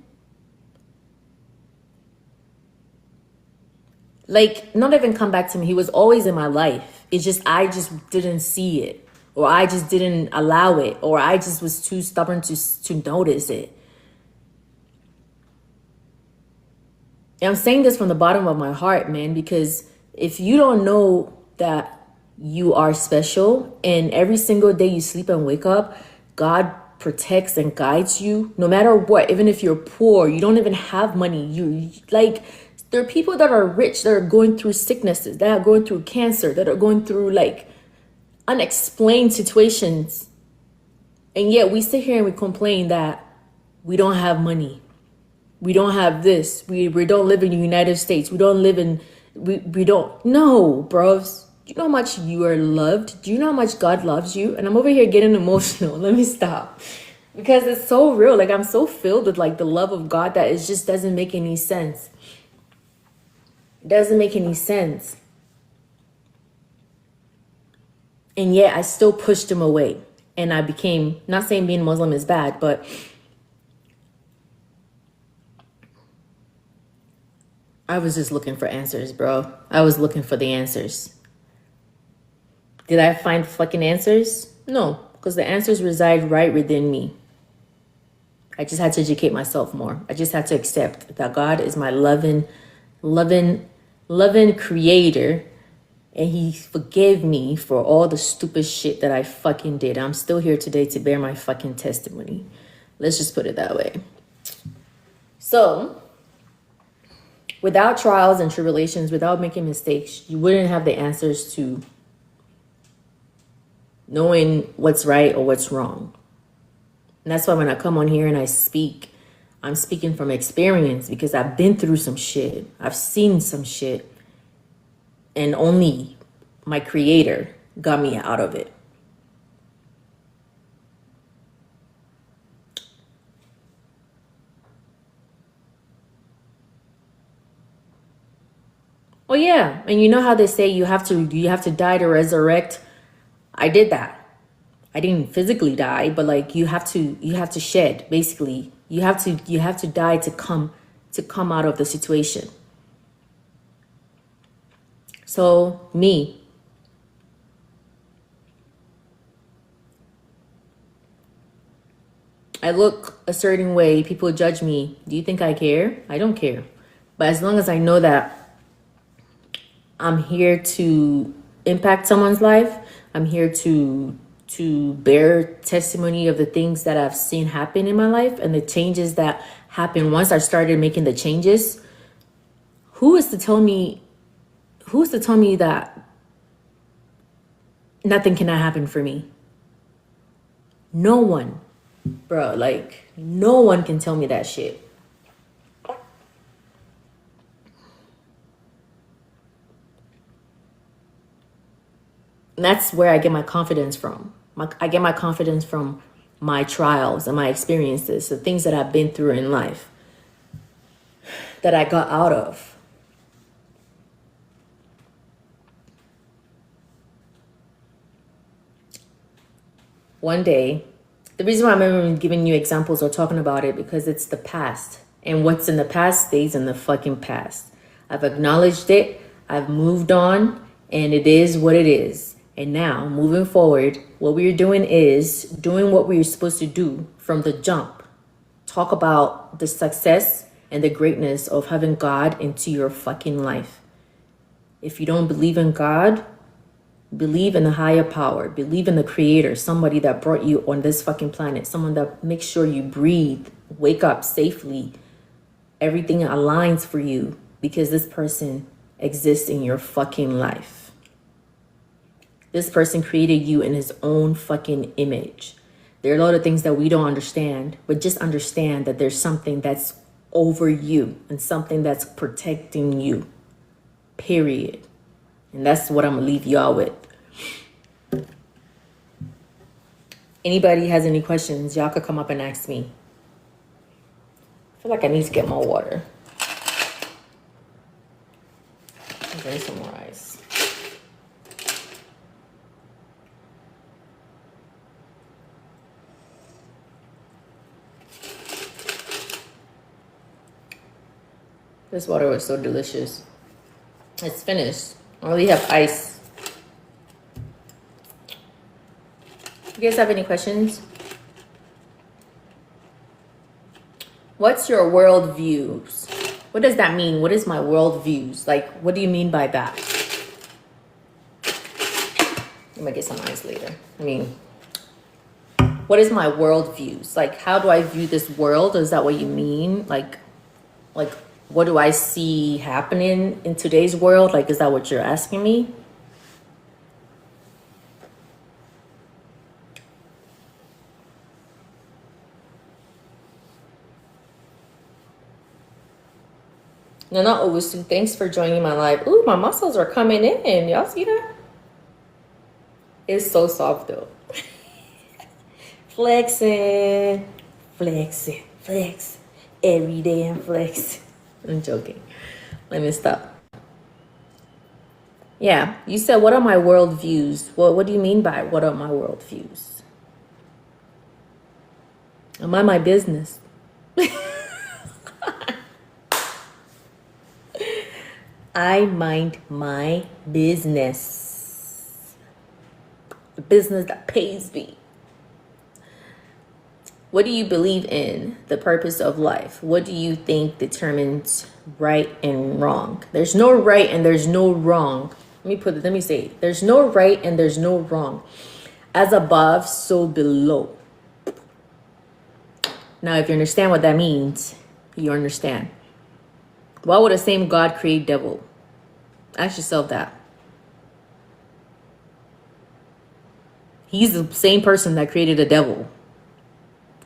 like, not even come back to me. He was always in my life. It's just, I just didn't see it. or I just didn't allow it, or I just was too stubborn to notice it. And I'm saying this from the bottom of my heart, man, because if you don't know that you are special, and every single day you sleep and wake up, God protects and guides you no matter what. Even if you're poor, you don't even have money, you like, there are people that are rich that are going through sicknesses, that are going through cancer, that are going through like unexplained situations, and yet we sit here and we complain that we don't have money, we don't have this, we don't live in the United States, we don't live in, we don't. No, bros. Do you know how much you are loved? Do you know how much God loves you? And I'm over here getting emotional. Let me stop. Because it's so real. Like, I'm so filled with like the love of God that it just doesn't make any sense. It doesn't make any sense. And yet I still pushed him away. And I became, not saying being Muslim is bad, but I was just looking for answers, bro. I was looking for the answers. Did I find fucking answers? No, because the answers reside right within me. I just had to educate myself more. I just had to accept that God is my loving creator, and he forgave me for all the stupid shit that I fucking did. I'm still here today to bear my fucking testimony. Let's just put it that way. So, without trials and tribulations, without making mistakes, you wouldn't have the answers to knowing what's right or what's wrong. And that's why when I come on here and I speak, I'm speaking from experience, because I've been through some shit. I've seen some shit. And only my creator got me out of it. Oh yeah, and you know how they say you have to die to resurrect? I did that. I didn't physically die, but like you have to shed, basically. You have to die to come out of the situation. So me, I look a certain way, people judge me. Do you think I care? I don't care. But as long as I know that I'm here to impact someone's life, I'm here to bear testimony of the things that I've seen happen in my life and the changes that happened once I started making the changes. Who is to tell me that nothing cannot happen for me? No one, bro. Like, no one can tell me that shit. And that's where I get my confidence from. I get my confidence from my trials and my experiences, the things that I've been through in life that I got out of. One day, the reason why I'm giving you examples or talking about it, because it's the past. And what's in the past stays in the fucking past. I've acknowledged it. I've moved on. And it is what it is. And now, moving forward, what we're doing is doing what we're supposed to do from the jump. Talk about the success and the greatness of having God into your fucking life. If you don't believe in God, believe in the higher power. Believe in the creator, somebody that brought you on this fucking planet. Someone that makes sure you breathe, wake up safely. Everything aligns for you because this person exists in your fucking life. This person created you in his own fucking image. There are a lot of things that we don't understand, but just understand that there's something that's over you and something that's protecting you, period. And that's what I'm gonna leave y'all with. Anybody has any questions, y'all could come up and ask me. I feel like I need to get more water. Drink some more ice. This water was so delicious. It's finished. I only have ice. You guys have any questions? What's your world views? What does that mean? What is my world views? Like, what do you mean by that? I might get some eyes later. I mean, what is my world views? Like, how do I view this world? Is that what you mean? Like, what do I see happening in today's world? Like, is that what you're asking me? No, not Owusu. Thanks for joining my live. Ooh, my muscles are coming in. Y'all see that? It's so soft though. Flexing, flexing, flex. Every day I'm flexing. I'm joking. Let me stop. Yeah, you said, what are my world views? Well, what do you mean by what are my world views? Am I my business? I mind my business. The business that pays me. What do you believe in? The purpose of life. What do you think determines right and wrong? There's no right and there's no wrong. Let me say it. There's no right and there's no wrong. As above, so below. Now, if you understand what that means, you understand. Why would the same God create devil? Ask yourself that. He's the same person that created the devil.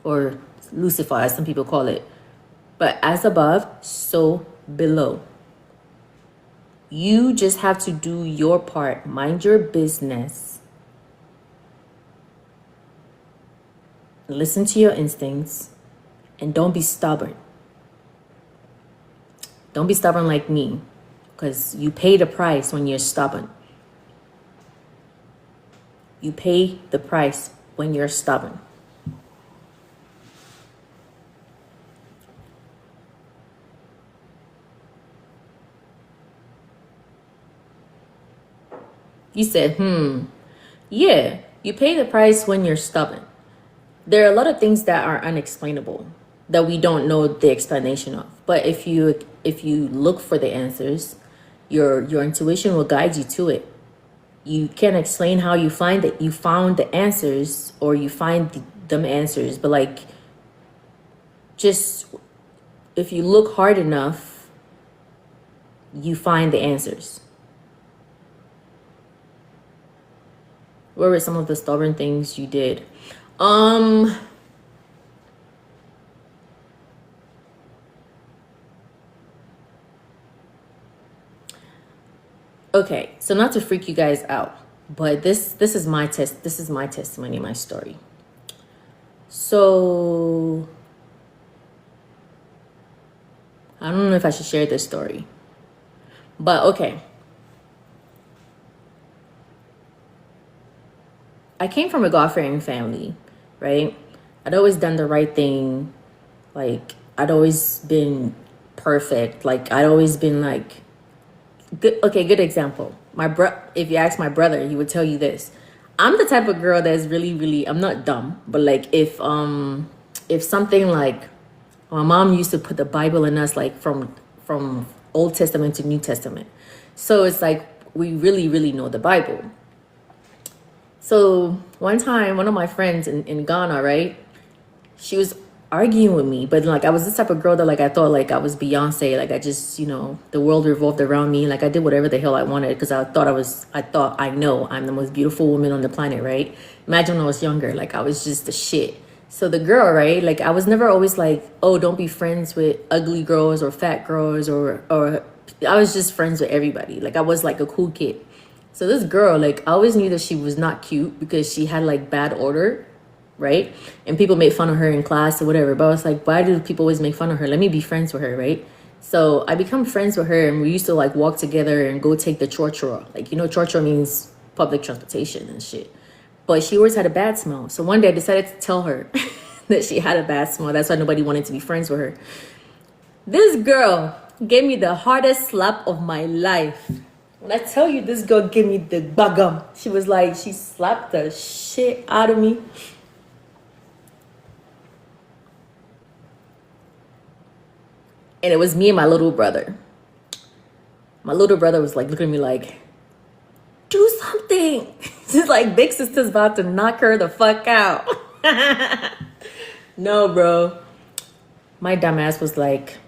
Or Lucifer, as some people call it. But as above, so below. You just have to do your part. Mind your business. Listen to your instincts. And don't be stubborn. Don't be stubborn like me. Because you pay the price when you're stubborn. You pay the price when you're stubborn. You said, yeah, you pay the price when you're stubborn. There are a lot of things that are unexplainable that we don't know the explanation of. But if you look for the answers, your intuition will guide you to it. You can't explain how you find it. You found the answers, or you find them answers. But like, just if you look hard enough, you find the answers. What were some of the stubborn things you did? Okay, so not to freak you guys out, but this is my testimony, my story. So I don't know if I should share this story, but okay. I came from a God-fearing family, right? I'd always done the right thing. Like, I'd always been perfect. Like, I'd always been like, good. Okay, good example. If you ask my brother, he would tell you this. I'm the type of girl that's really, really, I'm not dumb, but like if something like, my mom used to put the Bible in us, like from Old Testament to New Testament. So it's like, we really, really know the Bible. So one time, one of my friends in Ghana, right? She was arguing with me, but like I was this type of girl that like I thought like I was Beyonce, like I just, the world revolved around me, like I did whatever the hell I wanted because I thought I know I'm the most beautiful woman on the planet, right? Imagine when I was younger, like I was just the shit. So the girl, right? Like I was never always like, oh, don't be friends with ugly girls or fat girls or I was just friends with everybody. Like I was like a cool kid. So this girl, like I always knew that she was not cute because she had like bad odor, right? And people made fun of her in class or whatever. But I was like, why do people always make fun of her? Let me be friends with her, right? So I become friends with her and we used to like walk together and go take the chorchora. Like, chorchora means public transportation and shit. But she always had a bad smell. So one day I decided to tell her that she had a bad smell. That's why nobody wanted to be friends with her. This girl gave me the hardest slap of my life. When I tell you this girl gave me the bagam, she was like, she slapped the shit out of me. And it was me and my little brother. My little brother was like looking at me like, do something. She's like, big sister's about to knock her the fuck out. No, bro. My dumbass was like,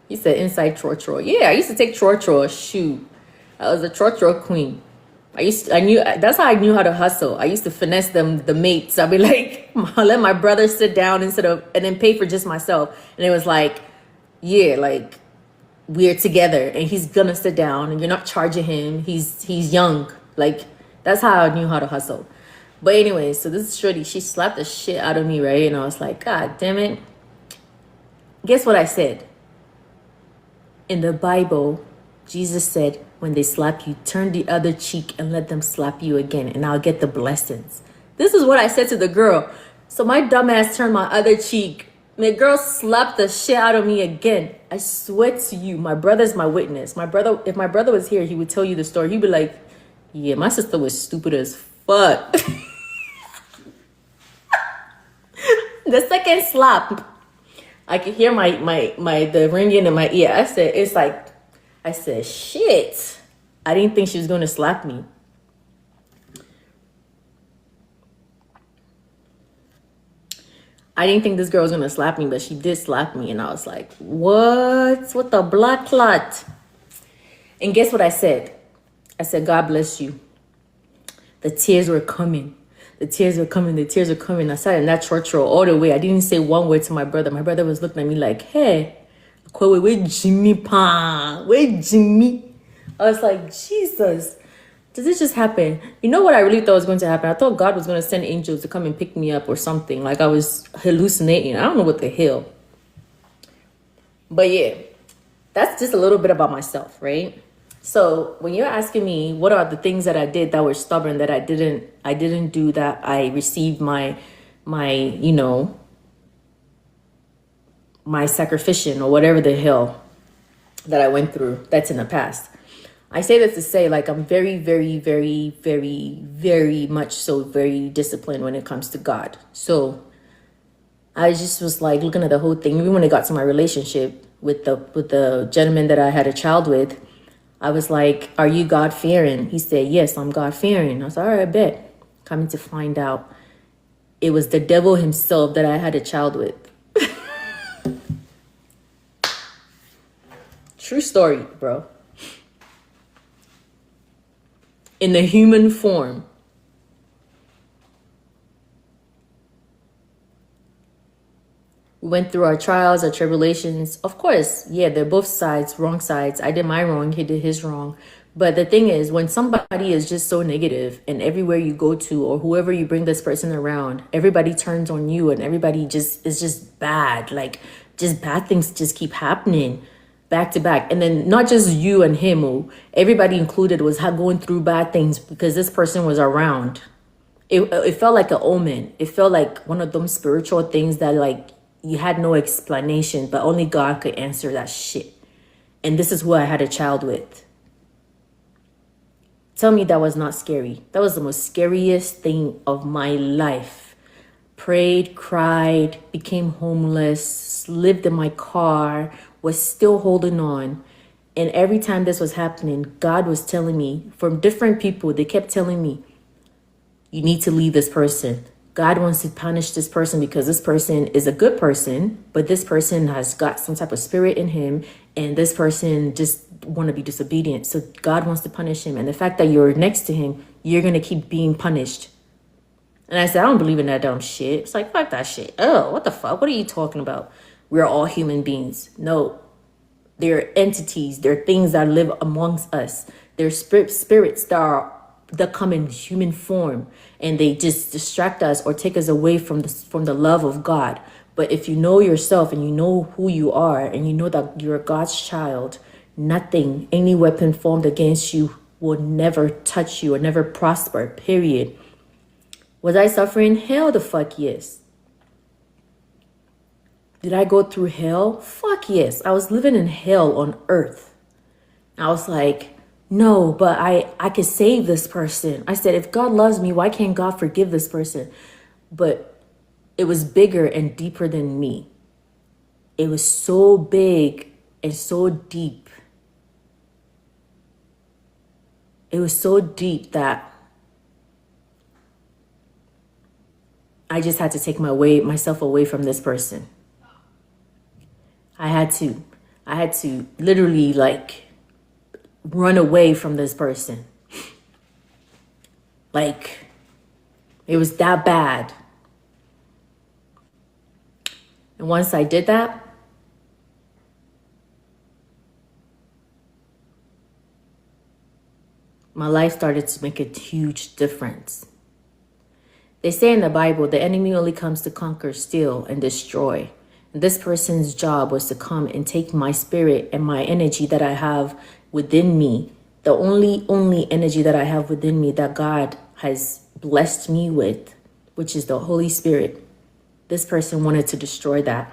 he said inside chor. Yeah, I used to take chor. Shoot. I was a chor queen. That's how I knew how to hustle. I used to finesse the mates. I'd be like, I'll let my brother sit down and then pay for just myself. And it was like, yeah, like we're together and he's gonna sit down and you're not charging him. He's young. Like that's how I knew how to hustle. But anyway, so this is Shorty. She slapped the shit out of me, right? And I was like, God damn it. Guess what I said? In the Bible, Jesus said, when they slap you, turn the other cheek and let them slap you again, and I'll get the blessings. This is what I said to the girl. So my dumbass turned my other cheek. The girl slapped the shit out of me again. I swear to you, my brother's my witness. If my brother was here, he would tell you the story. He'd be like, yeah, my sister was stupid as fuck. The second slap, I could hear the ringing in my ear. I said, shit. I didn't think she was going to slap me. I didn't think this girl was going to slap me, but she did slap me. And I was like, what? What the blood clot? And guess what I said? I said, God bless you. The tears were coming. The tears were coming. I sat in that church row all the way. I didn't say one word to my brother. My brother was looking at me like, hey, where Jimmy pa? Where Jimmy? I was like, Jesus, did this just happen? You know what I really thought was going to happen? I thought God was going to send angels to come and pick me up or something. Like I was hallucinating. I don't know what the hell. But yeah, that's just a little bit about myself, right? So when you're asking me what are the things that I did that were stubborn that I didn't do, that I received my sacrificial or whatever the hell that I went through, that's in the past. I say that to say, like, I'm very, very, very, very, very much so very disciplined when it comes to God. So I just was like looking at the whole thing. Even when it got to my relationship with the gentleman that I had a child with, I was like, are you God-fearing? He said, yes, I'm God-fearing. I was like, all right, I bet. Coming to find out, it was the devil himself that I had a child with. True story, bro. In the human form. We went through our trials, our tribulations. Of course, yeah, they're both sides, wrong sides. I did my wrong, he did his wrong. But the thing is, when somebody is just so negative and everywhere you go to or whoever you bring this person around, everybody turns on you and everybody just is just bad. Like, just bad things just keep happening back to back. And then not just you and him, everybody included was going through bad things because this person was around. It felt like an omen. It felt like one of them spiritual things that like you had no explanation, but only God could answer that shit. And this is who I had a child with. Tell me that was not scary. That was the most scariest thing of my life. Prayed, cried, became homeless, lived in my car, was still holding on. And every time this was happening, God was telling me, from different people, they kept telling me, you need to leave this person. God wants to punish this person because this person is a good person, but this person has got some type of spirit in him, and this person just want to be disobedient. So God wants to punish him. And the fact that you're next to him, you're going to keep being punished. And I said, I don't believe in that dumb shit. It's like, fuck that shit. Oh, what the fuck? What are you talking about? We're all human beings. No, they're entities. They're things that live amongst us. They're spirits that come in human form, and they just distract us or take us away from the love of God. But if you know yourself and you know who you are and you know that you're God's child, nothing, any weapon formed against you will never touch you or never prosper, period. Was I suffering? Hell the fuck yes. Did I go through hell? Fuck yes. I was living in hell on earth. I was like, no, but I could save this person. I said, if God loves me, why can't God forgive this person? But it was bigger and deeper than me. It was so big and so deep. It was so deep that I just had to take myself away from this person. I had to literally like run away from this person. Like, it was that bad. And once I did that, my life started to make a huge difference. They say in the Bible, the enemy only comes to conquer, steal, and destroy. And this person's job was to come and take my spirit and my energy that I have within me, the only energy that I have within me that God has blessed me with, which is the Holy Spirit. This person wanted to destroy that.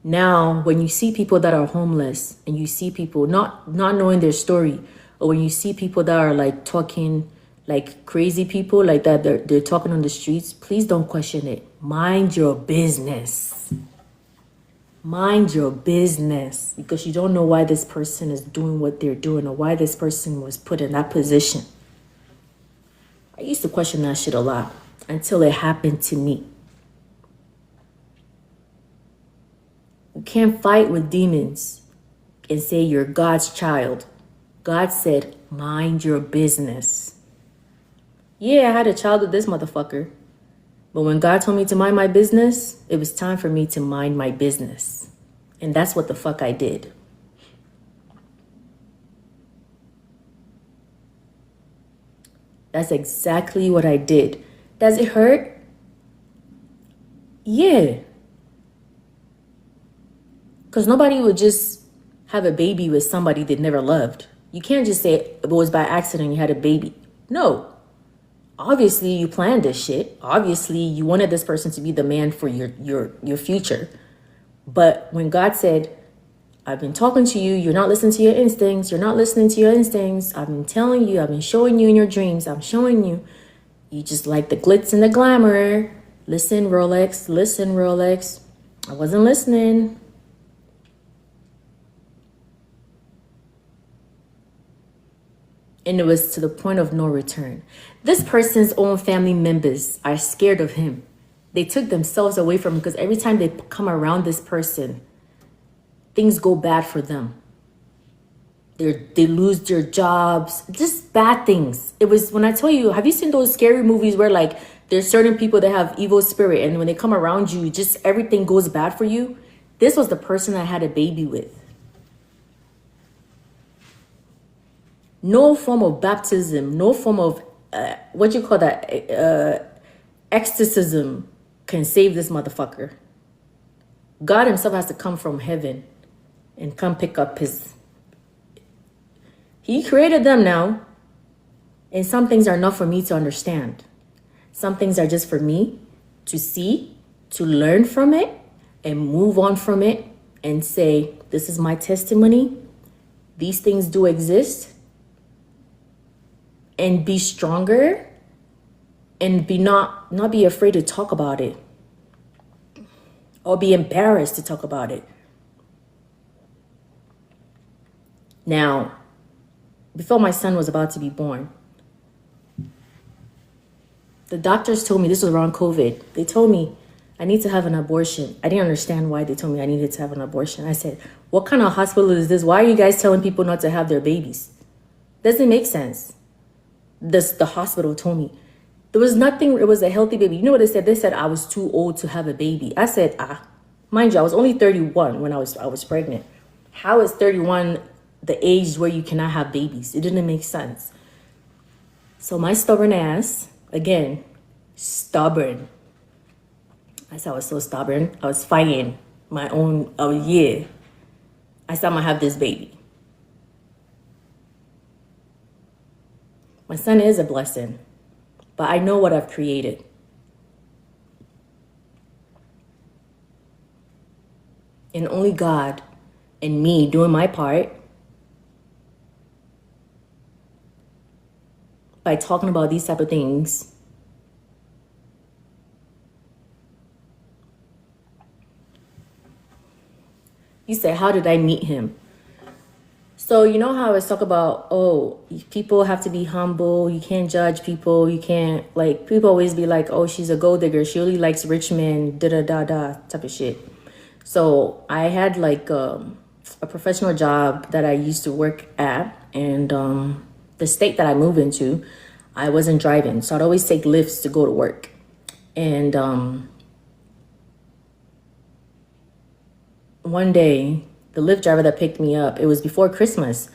Now, when you see people that are homeless and you see people not knowing their story, or when you see people that are like talking like crazy people like that, they're talking on the streets, please don't question it. Mind your business. Mind your business, because you don't know why this person is doing what they're doing or why this person was put in that position. I used to question that shit a lot until it happened to me. You can't fight with demons and say you're God's child. God said, mind your business. Yeah, I had a child with this motherfucker. But when God told me to mind my business, it was time for me to mind my business. And that's what the fuck I did. That's exactly what I did. Does it hurt? Yeah. Because nobody would just have a baby with somebody they never loved. You can't just say it was by accident you had a baby. No. Obviously, you planned this shit. Obviously, you wanted this person to be the man for your future. But when God said, I've been talking to you, you're not listening to your instincts, you're not listening to your instincts, I've been telling you, I've been showing you in your dreams, I'm showing you, you just like the glitz and the glamour. Listen, Rolex, listen, Rolex. I wasn't listening. And it was to the point of no return. This person's own family members are scared of him. They took themselves away from him because every time they come around this person, things go bad for them. They lose their jobs, just bad things. It was, when I tell you, have you seen those scary movies where like there's certain people that have evil spirit and when they come around you, just everything goes bad for you? This was the person I had a baby with. No form of baptism, no form of, exorcism can save this motherfucker. God himself has to come from heaven and come pick up his... He created them now. And some things are not for me to understand. Some things are just for me to see, to learn from it, and move on from it and say, this is my testimony. These things do exist. And be stronger and not be afraid to talk about it or be embarrassed to talk about it. Now, before my son was about to be born, the doctors told me, this was around COVID, they told me I need to have an abortion. I didn't understand why they told me I needed to have an abortion. I said, what kind of hospital is this? Why are you guys telling people not to have their babies? Doesn't make sense. The hospital told me there was nothing. It was a healthy baby. You know what they said? They said I was too old to have a baby. I said, mind you, I was only 31 when I was pregnant. How is 31 the age where you cannot have babies? It didn't make sense. So my stubborn ass, again, stubborn. I said I was so stubborn. I was fighting my own. I said I'm gonna have this baby. My son is a blessing, but I know what I've created. and only God and me doing my part by talking about these type of things. You said, how did I meet him? So you know how I always talk about, oh, people have to be humble. You can't judge people. You can't, like, people always be like, oh, she's a gold digger. She only likes rich men, da-da-da-da type of shit. So I had like a professional job that I used to work at, and the state that I moved into, I wasn't driving. So I'd always take Lyfts to go to work. And one day, the Lyft driver that picked me up, it was before Christmas,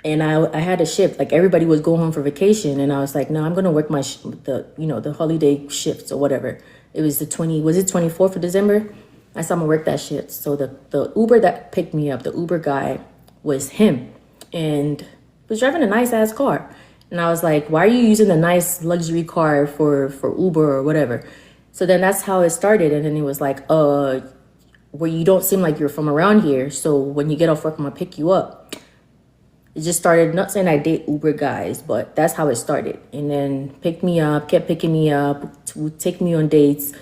and I had a shift. Like, everybody was going home for vacation, and I was like, no, I'm gonna work the holiday shifts or whatever. It was 24th of December? I said I'm gonna work that shift. So the Uber that picked me up, the Uber guy, was him, and was driving a nice ass car. And I was like, why are you using the nice luxury car for Uber or whatever? So then that's how it started, and then it was like, where you don't seem like you're from around here. So when you get off work, I'm gonna pick you up. It just started, not saying I date Uber guys, but that's how it started. And then picked me up, kept picking me up, to take me on dates.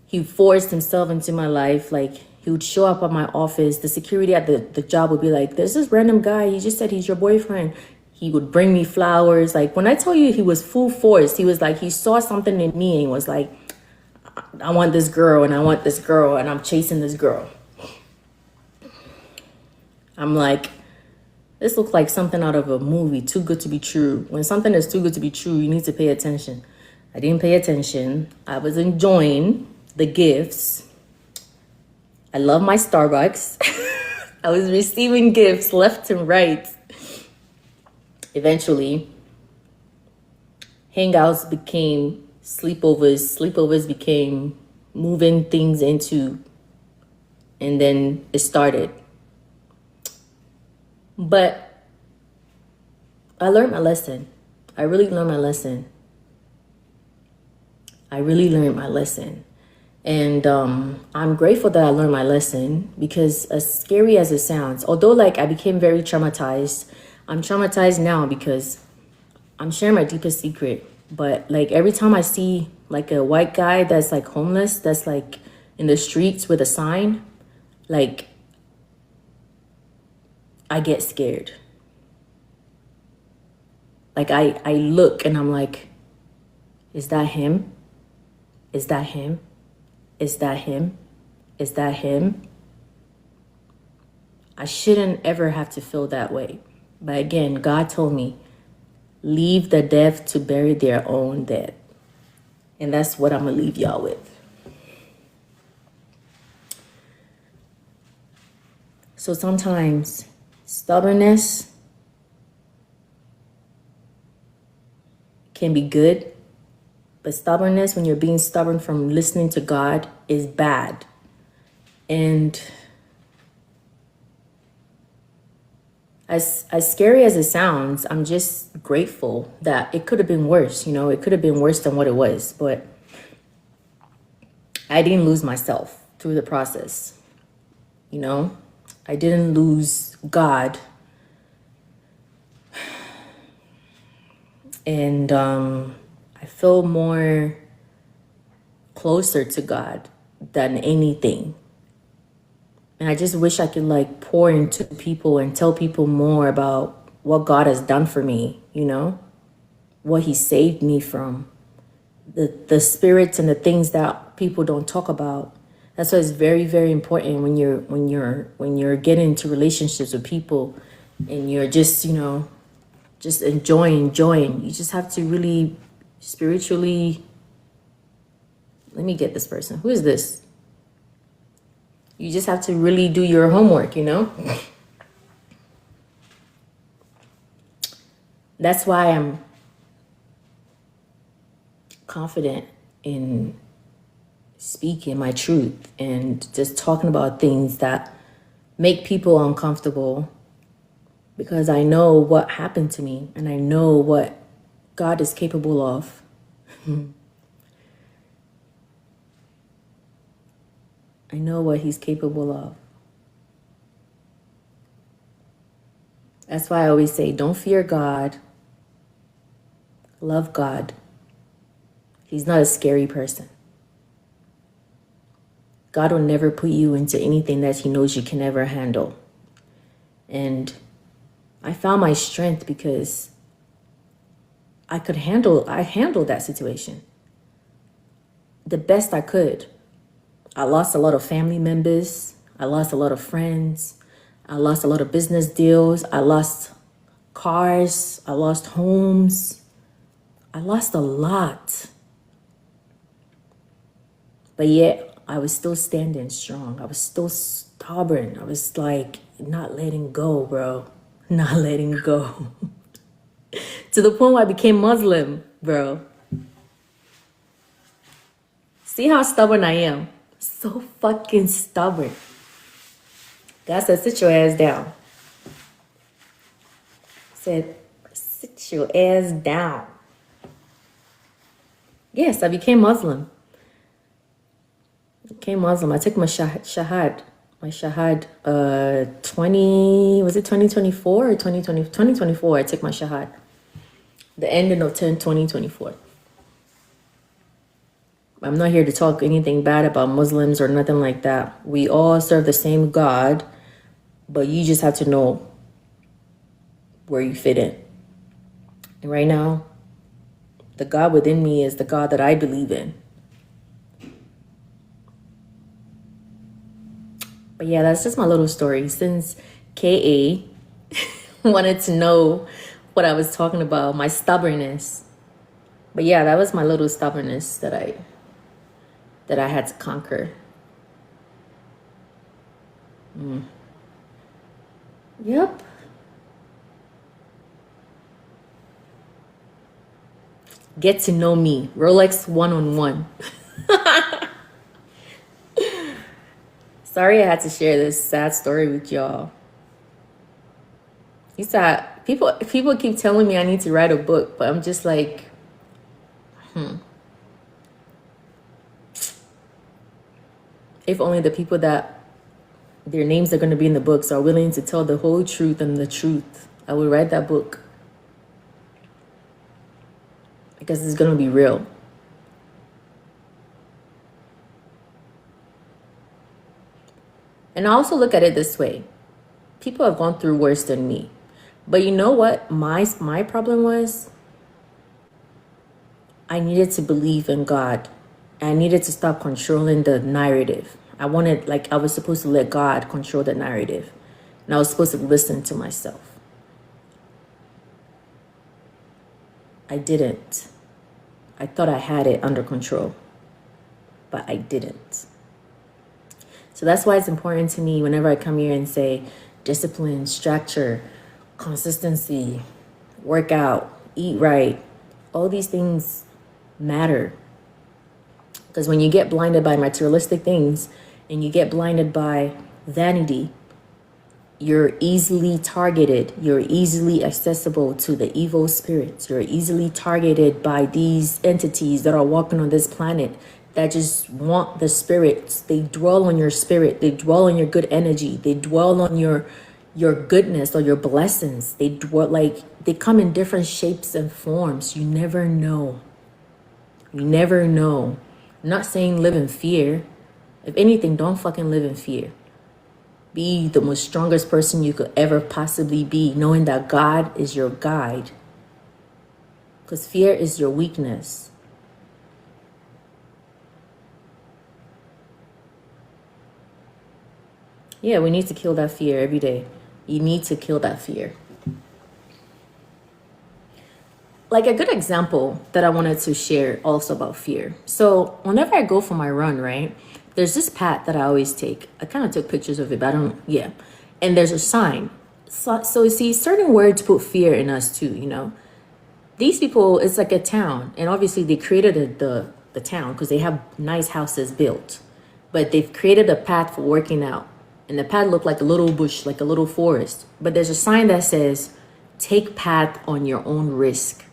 He forced himself into my life. Like, he would show up at my office. The security at the job would be like, there's this random guy. He just said he's your boyfriend. He would bring me flowers. Like, when I tell you he was full force, he was like, he saw something in me and was like, I want this girl and I want this girl and I'm chasing this girl. I'm like, this looks like something out of a movie, too good to be true. When something is too good to be true, you need to pay attention. I didn't pay attention. I was enjoying the gifts. I love my Starbucks. I was receiving gifts left and right. Eventually, hangouts became sleepovers. Sleepovers became moving things into, and then it started. But I learned my lesson. I really learned my lesson. And I'm grateful that I learned my lesson, because as scary as it sounds, although like I became very traumatized, I'm traumatized now because I'm sharing my deepest secret. But like every time I see like a white guy that's like homeless, that's like in the streets with a sign, like I get scared. Like I look and I'm like, is that him? Is that him? Is that him? Is that him? I shouldn't ever have to feel that way. But again, God told me, leave the dead to bury their own dead. And that's what I'm going to leave y'all with. So sometimes stubbornness can be good, but stubbornness, when you're being stubborn from listening to God, is bad. And as scary as it sounds, I'm just grateful that it could have been worse. You know, it could have been worse than what it was, but I didn't lose myself through the process. You know, I didn't lose God. And I feel more closer to God than anything. And I just wish I could like pour into people and tell people more about what God has done for me, you know, what he saved me from, the spirits and the things that people don't talk about. That's why it's very, very important when you're getting into relationships with people and you're just, you know, just enjoying. You just have to really spiritually, let me get this person. Who is this? You just have to really do your homework, you know? That's why I'm confident in speaking my truth and just talking about things that make people uncomfortable, because I know what happened to me and I know what God is capable of. I know what he's capable of. That's why I always say, don't fear God, love God. He's not a scary person. God will never put you into anything that he knows you can never handle. And I found my strength because I handled that situation the best I could. I lost a lot of family members. I lost a lot of friends. I lost a lot of business deals. I lost cars. I lost homes. I lost a lot. But yet, I was still standing strong. I was still stubborn. I was like, not letting go, bro. Not letting go. To the point where I became Muslim, bro. See how stubborn I am? So fucking stubborn. God said, sit your ass down. Said, sit your ass down. Yes, I became Muslim. I took my shahad. My shahad, 2024 or 2020? 2024, I took my shahad. The ending of 2024. I'm not here to talk anything bad about Muslims or nothing like that. We all serve the same God, but you just have to know where you fit in. And right now, the God within me is the God that I believe in. But yeah, that's just my little story. Since KA wanted to know what I was talking about, my stubbornness. But yeah, that was my little stubbornness that I had to conquer. Yep. Get to know me. Rolex one-on-one. Sorry I had to share this sad story with y'all. You said people keep telling me I need to write a book, but I'm just like, If only the people that their names are going to be in the books are willing to tell the whole truth and the truth, I would write that book. Because it's going to be real. And I also look at it this way. People have gone through worse than me. But you know what my problem was? I needed to believe in God. I needed to stop controlling the narrative. I was supposed to let God control the narrative. And I was supposed to listen to myself. I didn't. I thought I had it under control. But I didn't. So that's why it's important to me whenever I come here and say discipline, structure, consistency, work out, eat right. All these things matter. Because when you get blinded by materialistic things and you get blinded by vanity, you're easily targeted. You're easily accessible to the evil spirits. You're easily targeted by these entities that are walking on this planet that just want the spirits. They dwell on your spirit. They dwell on your good energy. They dwell on your goodness or your blessings. They come in different shapes and forms. You never know. You never know. I'm not saying live in fear. If anything, don't fucking live in fear. Be the most strongest person you could ever possibly be, knowing that God is your guide. Because fear is your weakness. Yeah, we need to kill that fear every day. You need to kill that fear. Like a good example that I wanted to share also about fear. So whenever I go for my run, right, there's this path that I always take. I kind of took pictures of it, but and there's a sign. So you see, certain words put fear in us too, you know. These people, it's like a town, and obviously they created the town because they have nice houses built, but they've created a path for working out. And the path looked like a little bush, like a little forest. But there's a sign that says, take path on your own risk.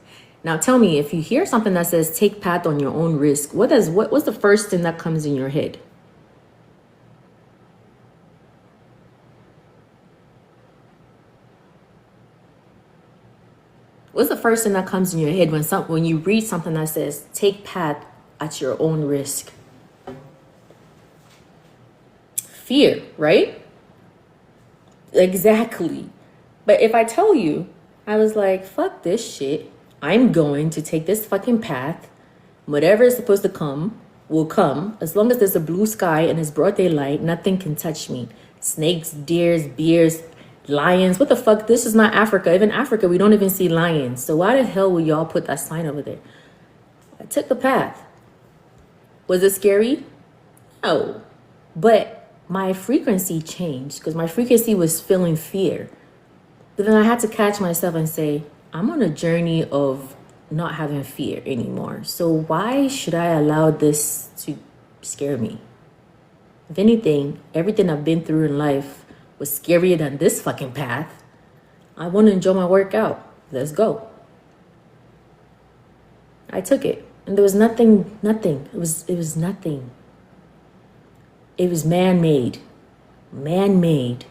Now tell me, if you hear something that says, take path on your own risk, what's the first thing that comes in your head? What's the first thing that comes in your head when you read something that says take path at your own risk? Fear, right? Exactly. But if I tell you, I was like, fuck this shit. I'm going to take this fucking path. Whatever is supposed to come will come. As long as there's a blue sky and it's broad daylight, nothing can touch me. Snakes, deers, bears, lions. What the fuck? This is not Africa. Even Africa, we don't even see lions. So why the hell would y'all put that sign over there? I took the path. Was it scary? No. But my frequency changed because my frequency was feeling fear. But then I had to catch myself and say, I'm on a journey of not having fear anymore. So why should I allow this to scare me? If anything, everything I've been through in life was scarier than this fucking path. I want to enjoy my workout. Let's go. I took it. And there was nothing. It was nothing. It was man-made. Man-made.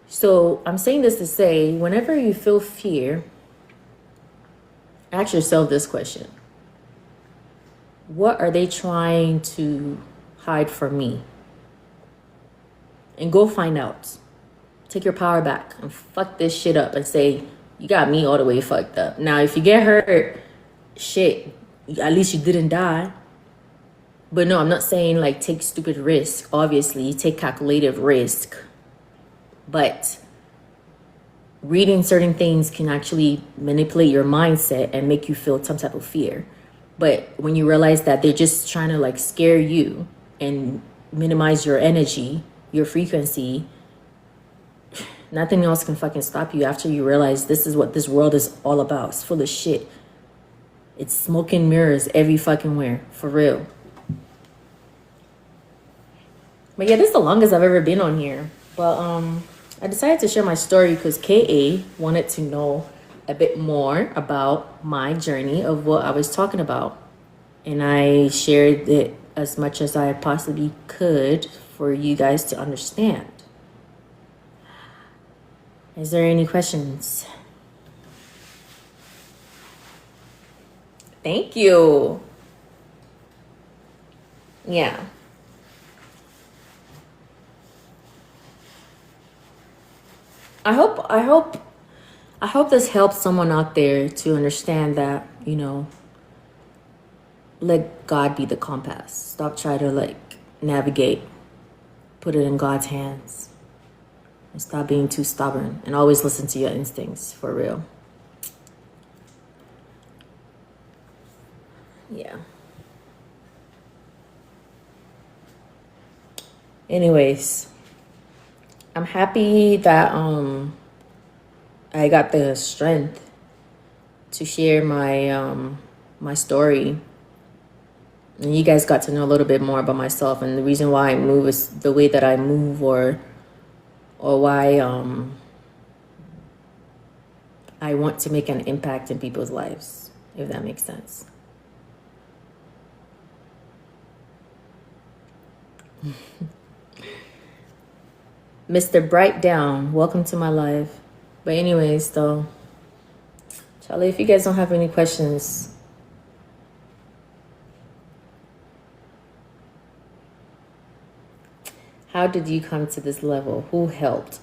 So I'm saying this to say, whenever you feel fear, ask yourself this question. What are they trying to hide from me? And go find out. Take your power back and fuck this shit up and say, you got me all the way fucked up. Now, if you get hurt, shit, at least you didn't die. But no, I'm not saying like take stupid risk. Obviously, take calculated risk. But reading certain things can actually manipulate your mindset and make you feel some type of fear. But when you realize that they're just trying to like scare you and minimize your energy, your frequency, nothing else can fucking stop you after you realize this is what this world is all about. It's full of shit. It's smoke and mirrors every fucking where, for real. But yeah, this is the longest I've ever been on here. But I decided to share my story because KA wanted to know a bit more about my journey of what I was talking about. And I shared it as much as I possibly could for you guys to understand. Is there any questions? Thank you. Yeah. I hope this helps someone out there to understand that, you know, let God be the compass. Stop trying to like navigate. Put it in God's hands. And stop being too stubborn. And always listen to your instincts, for real. Yeah. Anyways, I'm happy that I got the strength to share my story. And you guys got to know a little bit more about myself and the reason why I move is the way that I move, or why I want to make an impact in people's lives, if that makes sense. Mr. Bright Down, welcome to my live. But anyways, though, Charlie, if you guys don't have any questions, how did you come to this level? Who helped?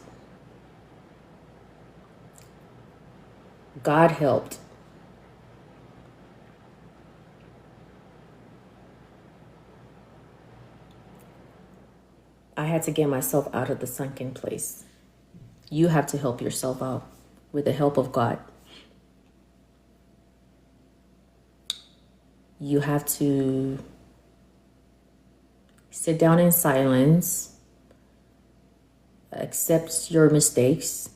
God helped. I had to get myself out of the sunken place. You have to help yourself out with the help of God. You have to sit down in silence, accept your mistakes,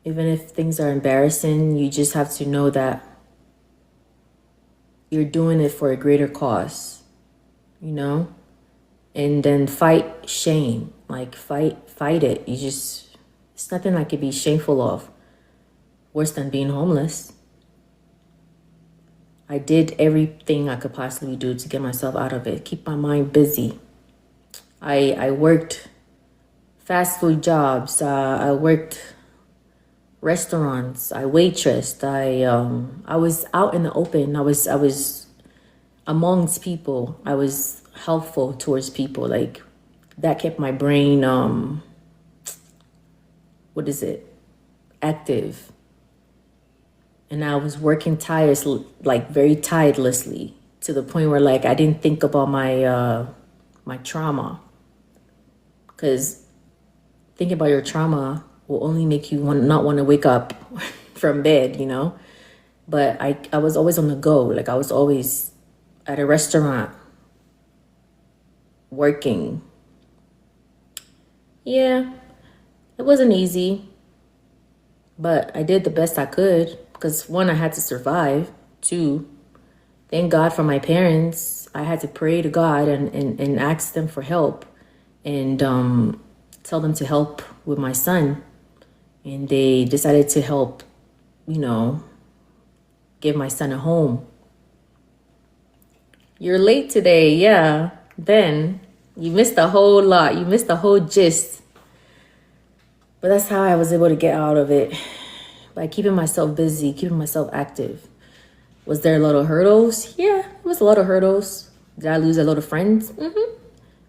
even if things are embarrassing, you just have to know that you're doing it for a greater cause, you know? And then fight shame, like fight it. It's nothing I could be shameful of, worse than being homeless. I did everything I could possibly do to get myself out of it, keep my mind busy. I worked fast food jobs. I worked restaurants. I waitressed. I was out in the open. I was amongst people. I was helpful towards people. Like that kept my brain what is it? Active. And I was working like very tirelessly to the point where like I didn't think about my trauma, because thinking about your trauma will only make you not want to wake up from bed, you know. But I was always on the go. Like I was always at a restaurant working. Yeah, it wasn't easy, but I did the best I could because one, I had to survive. Two, thank God for my parents. I had to pray to God and ask them for help and tell them to help with my son. And they decided to help, you know, give my son a home. You're late today, yeah. Ben, you missed a whole lot. You missed the whole gist. But that's how I was able to get out of it. By keeping myself busy, keeping myself active. Was there a lot of hurdles? Yeah, it was a lot of hurdles. Did I lose a lot of friends? Mm-hmm.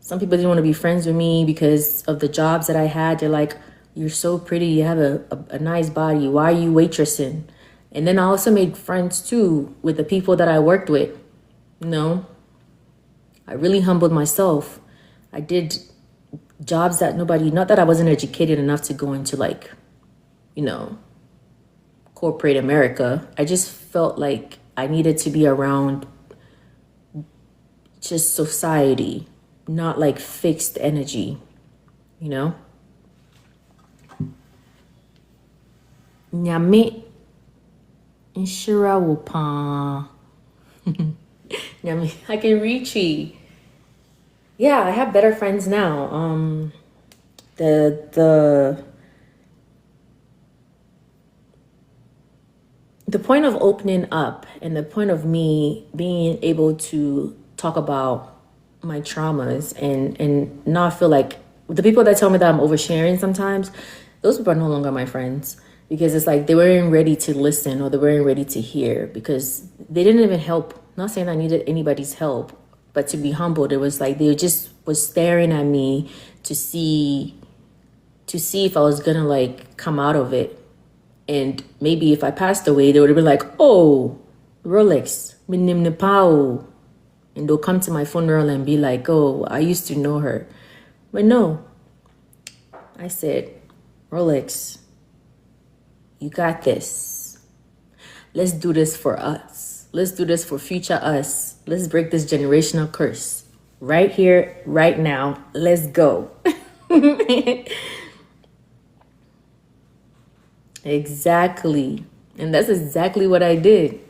Some people didn't want to be friends with me because of the jobs that I had. They're like, you're so pretty. You have a nice body. Why are you waitressing? And then I also made friends too with the people that I worked with. You know, I really humbled myself. I did jobs that not that I wasn't educated enough to go into like, you know, corporate America. I just felt like I needed to be around just society, not like fixed energy, you know? Nyame Inshira Wopa. Nyame, I can reach you. Yeah, I have better friends now. The point of opening up and the point of me being able to talk about my traumas and not feel like the people that tell me that I'm oversharing sometimes, those people are no longer my friends, because it's like they weren't ready to listen or they weren't ready to hear, because they didn't even help. Not saying I needed anybody's help, but to be humbled, it was like they just was staring at me to see if I was gonna like come out of it. And maybe if I passed away, they would have been like, oh, Rolex, minim nepao. And they'll come to my funeral and be like, oh, I used to know her. But no, I said, Rolex, you got this. Let's do this for us. Let's do this for future us. Let's break this generational curse. Right here, right now. Let's go. Exactly. And that's exactly what I did.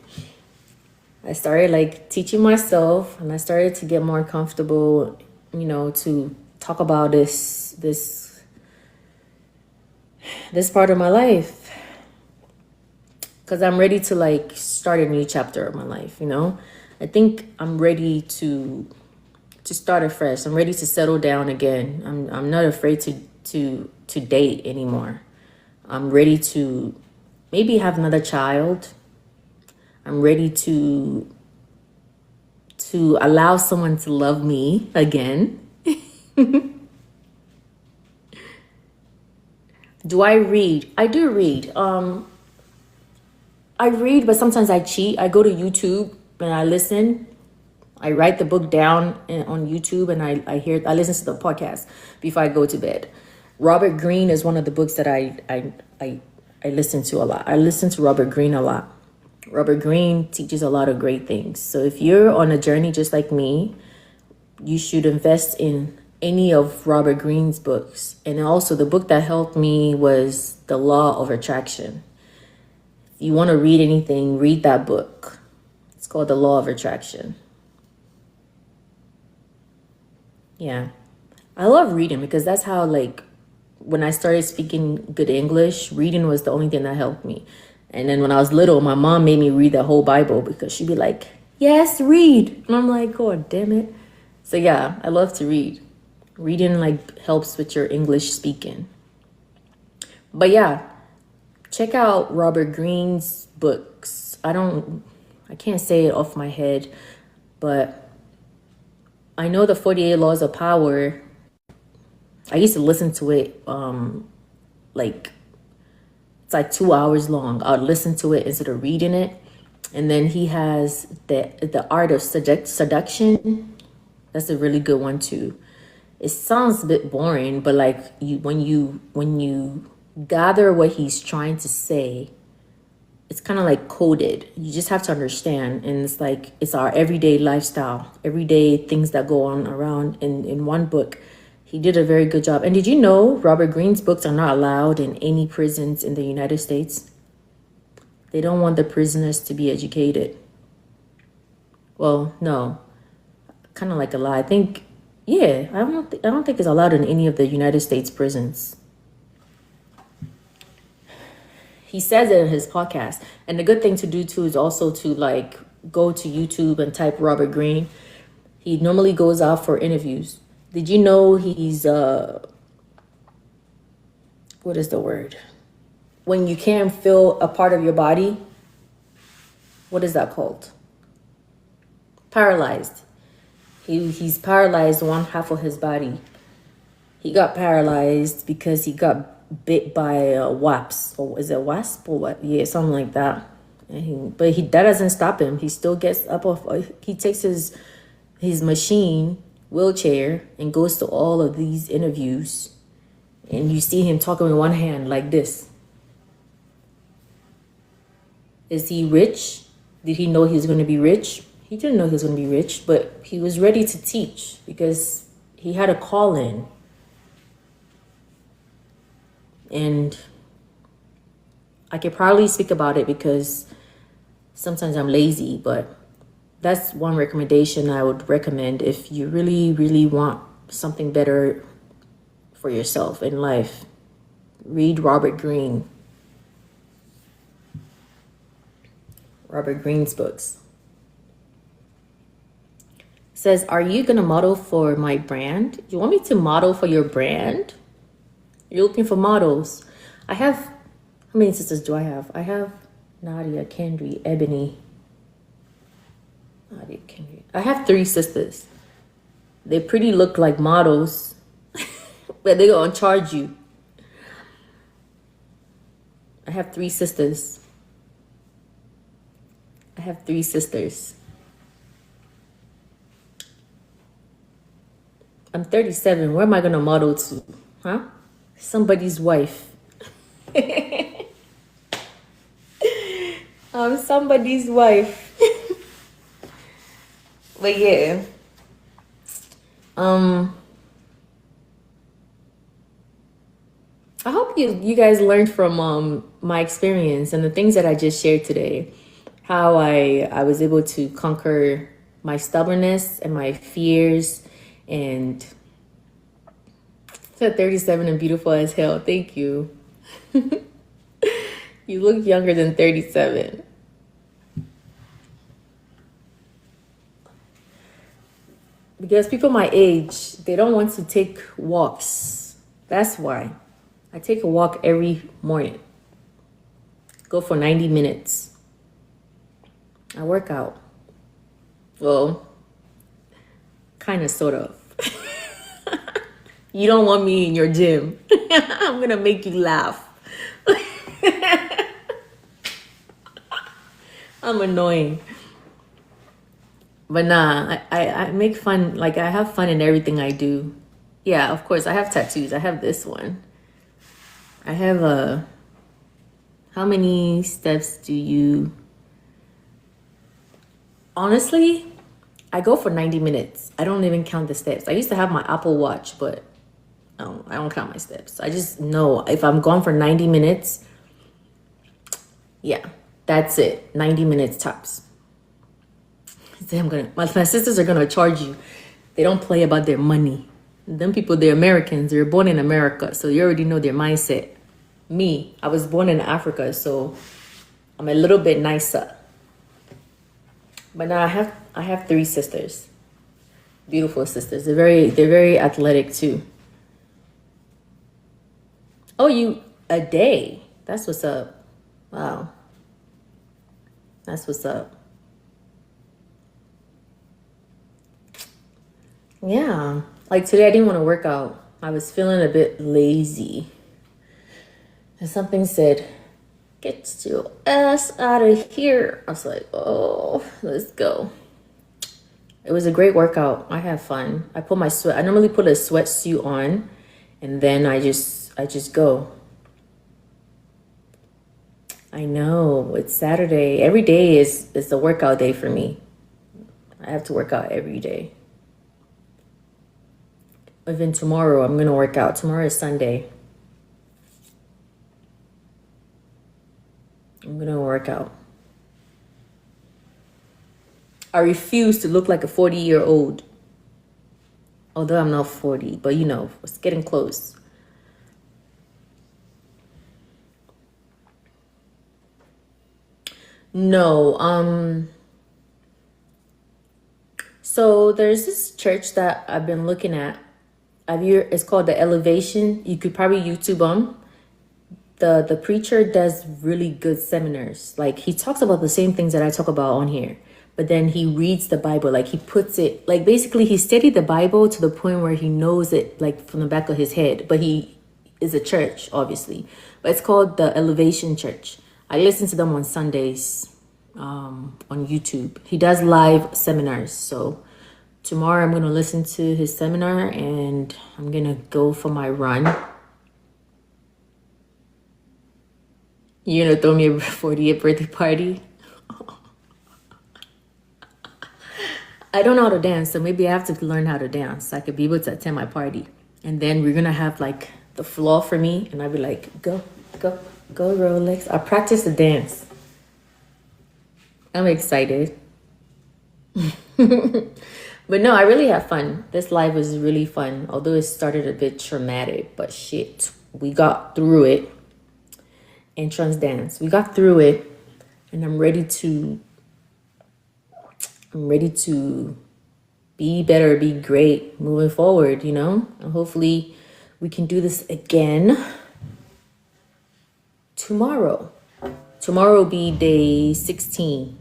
I started like teaching myself, and I started to get more comfortable, you know, to talk about this part of my life. Because I'm ready to like start a new chapter of my life, you know? I think I'm ready to start afresh. I'm ready to settle down again. I'm not afraid to date anymore. I'm ready to maybe have another child. I'm ready to allow someone to love me again. Do I read? I do read. I read, but sometimes I cheat. I go to YouTube and I listen. I write the book down on YouTube and I listen to the podcast before I go to bed. Robert Greene is one of the books that I listen to a lot. I listen to Robert Greene a lot. Robert Greene teaches a lot of great things. So if you're on a journey just like me, you should invest in any of Robert Greene's books. And also the book that helped me was The Law of Attraction. If you want to read anything, read that book. It's called The Law of Attraction. Yeah. I love reading because that's how, like, when I started speaking good English, reading was the only thing that helped me. And then when I was little, my mom made me read the whole Bible because she'd be like, yes, read. And I'm like, God damn it. So yeah, I love to read. Reading like helps with your English speaking. But yeah, check out Robert Greene's books. I can't say it off my head, but I know the 48 Laws of Power. I used to listen to it like it's like 2 hours long. I would listen to it instead of reading it. And then he has the Art of Seduction. That's a really good one too. It sounds a bit boring, but like when you gather what he's trying to say, it's kind of like coded. You just have to understand, and it's like it's our everyday lifestyle, everyday things that go on around in one book. He did a very good job. And did you know Robert Greene's books are not allowed in any prisons in the United States? They don't want the prisoners to be educated. Well, no, kind of like a lie. I think, yeah, I don't think it's allowed in any of the United States prisons. He says it in his podcast. And the good thing to do too is also to like go to YouTube and type Robert Greene. He normally goes out for interviews. Did you know he's what is the word? When you can't feel a part of your body, what is that called? Paralyzed. He's paralyzed one half of his body. He got paralyzed because he got bit by a wasp, or is it a wasp or what? Yeah, something like that. But that doesn't stop him. He still gets up off. He takes his machine wheelchair and goes to all of these interviews, and you see him talking with one hand like this. Is he rich? Did he know he was going to be rich? He didn't know he was going to be rich, but he was ready to teach because he had a call-in. And I could probably speak about it because sometimes I'm lazy, but that's one recommendation I would recommend if you really, really want something better for yourself in life. Read Robert Greene. Robert Greene's books. It says, are you going to model for my brand? You want me to model for your brand? You're looking for models. I have, how many sisters do I have? I have Nadia, Kendry, Ebony. Nadia, Kendry. I have 3 sisters. They pretty look like models, but they're going to charge you. I have 3 sisters. I have 3 sisters. I'm 37. Where am I going to model to? Huh? Somebody's wife. I'm somebody's wife. But yeah. I hope you guys learned from my experience and the things that I just shared today. How I was able to conquer my stubbornness and my fears. And said 37 and beautiful as hell. Thank you. You look younger than 37. Because people my age, they don't want to take walks. That's why. I take a walk every morning. Go for 90 minutes. I work out. Well, kind of, sort of. You don't want me in your gym. I'm going to make you laugh. I'm annoying. But nah, I make fun. Like, I have fun in everything I do. Yeah, of course, I have tattoos. I have this one. I have how many steps do you... Honestly, I go for 90 minutes. I don't even count the steps. I used to have my Apple Watch, but I don't count my steps. I just know if I'm gone for 90 minutes, yeah, that's it. 90 minutes tops. My sisters are gonna charge you. They don't play about their money. Them people, they're Americans. They're born in America, so you already know their mindset. Me, I was born in Africa, so I'm a little bit nicer. But now I have 3 sisters. Beautiful sisters. They're very athletic too. Oh, you a day. That's what's up. Wow. That's what's up. Yeah. Like today I didn't want to work out. I was feeling a bit lazy. And something said, "Get your ass out of here." I was like, "Oh, let's go." It was a great workout. I had fun. I normally put a sweatsuit on and then I just go. I know, it's Saturday. Every day is a workout day for me. I have to work out every day. Even tomorrow, I'm going to work out. Tomorrow is Sunday. I'm going to work out. I refuse to look like a 40-year-old. Although I'm not 40, but you know, it's getting close. No, so there's this church that I've been looking at. It's called The Elevation. You could probably YouTube them. The preacher does really good seminars. Like he talks about the same things that I talk about on here, but then he reads the Bible. Like he puts it, like basically he studied the Bible to the point where he knows it like from the back of his head, but he is a church, obviously. But it's called The Elevation Church. I listen to them on Sundays on YouTube. He does live seminars. So tomorrow I'm going to listen to his seminar and I'm going to go for my run. You're going to throw me a 40th birthday party? I don't know how to dance, so maybe I have to learn how to dance so I could be able to attend my party. And then we're going to have like the floor for me and I'll be like, go, go, go Rolex. I practice the dance. I'm excited. But no, I really had fun. This live was really fun. Although it started a bit traumatic, but shit, we got through it. Entrance dance. We got through it and I'm ready to be better, be great moving forward, you know? And hopefully we can do this again tomorrow. Tomorrow will be day 16.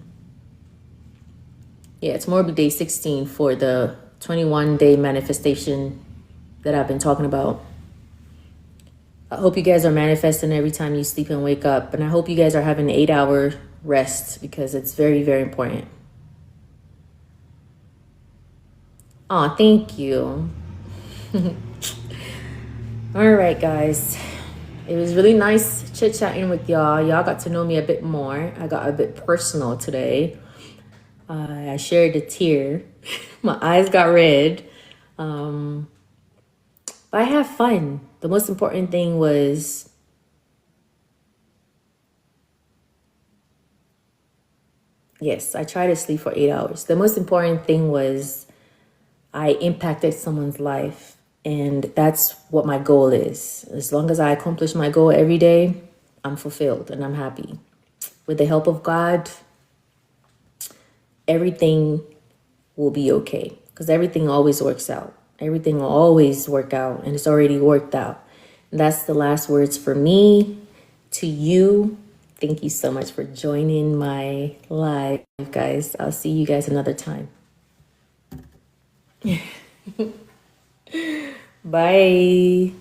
Yeah, tomorrow will be day 16 for the 21-day manifestation that I've been talking about. I hope you guys are manifesting every time you sleep and wake up. And I hope you guys are having an 8-hour rest because it's very, very important. Oh, thank you. All right, guys. It was really nice chit-chatting with y'all. Y'all got to know me a bit more. I got a bit personal today. I shared a tear. My eyes got red. But I had fun. The most important thing was yes, I tried to sleep for 8 hours. The most important thing was I impacted someone's life. And that's what my goal is. As long as I accomplish my goal every day, I'm fulfilled and I'm happy. With the help of God, everything will be okay. Because everything always works out. Everything will always work out. And it's already worked out. And that's the last words for me. To you, thank you so much for joining my live, guys. I'll see you guys another time. Bye.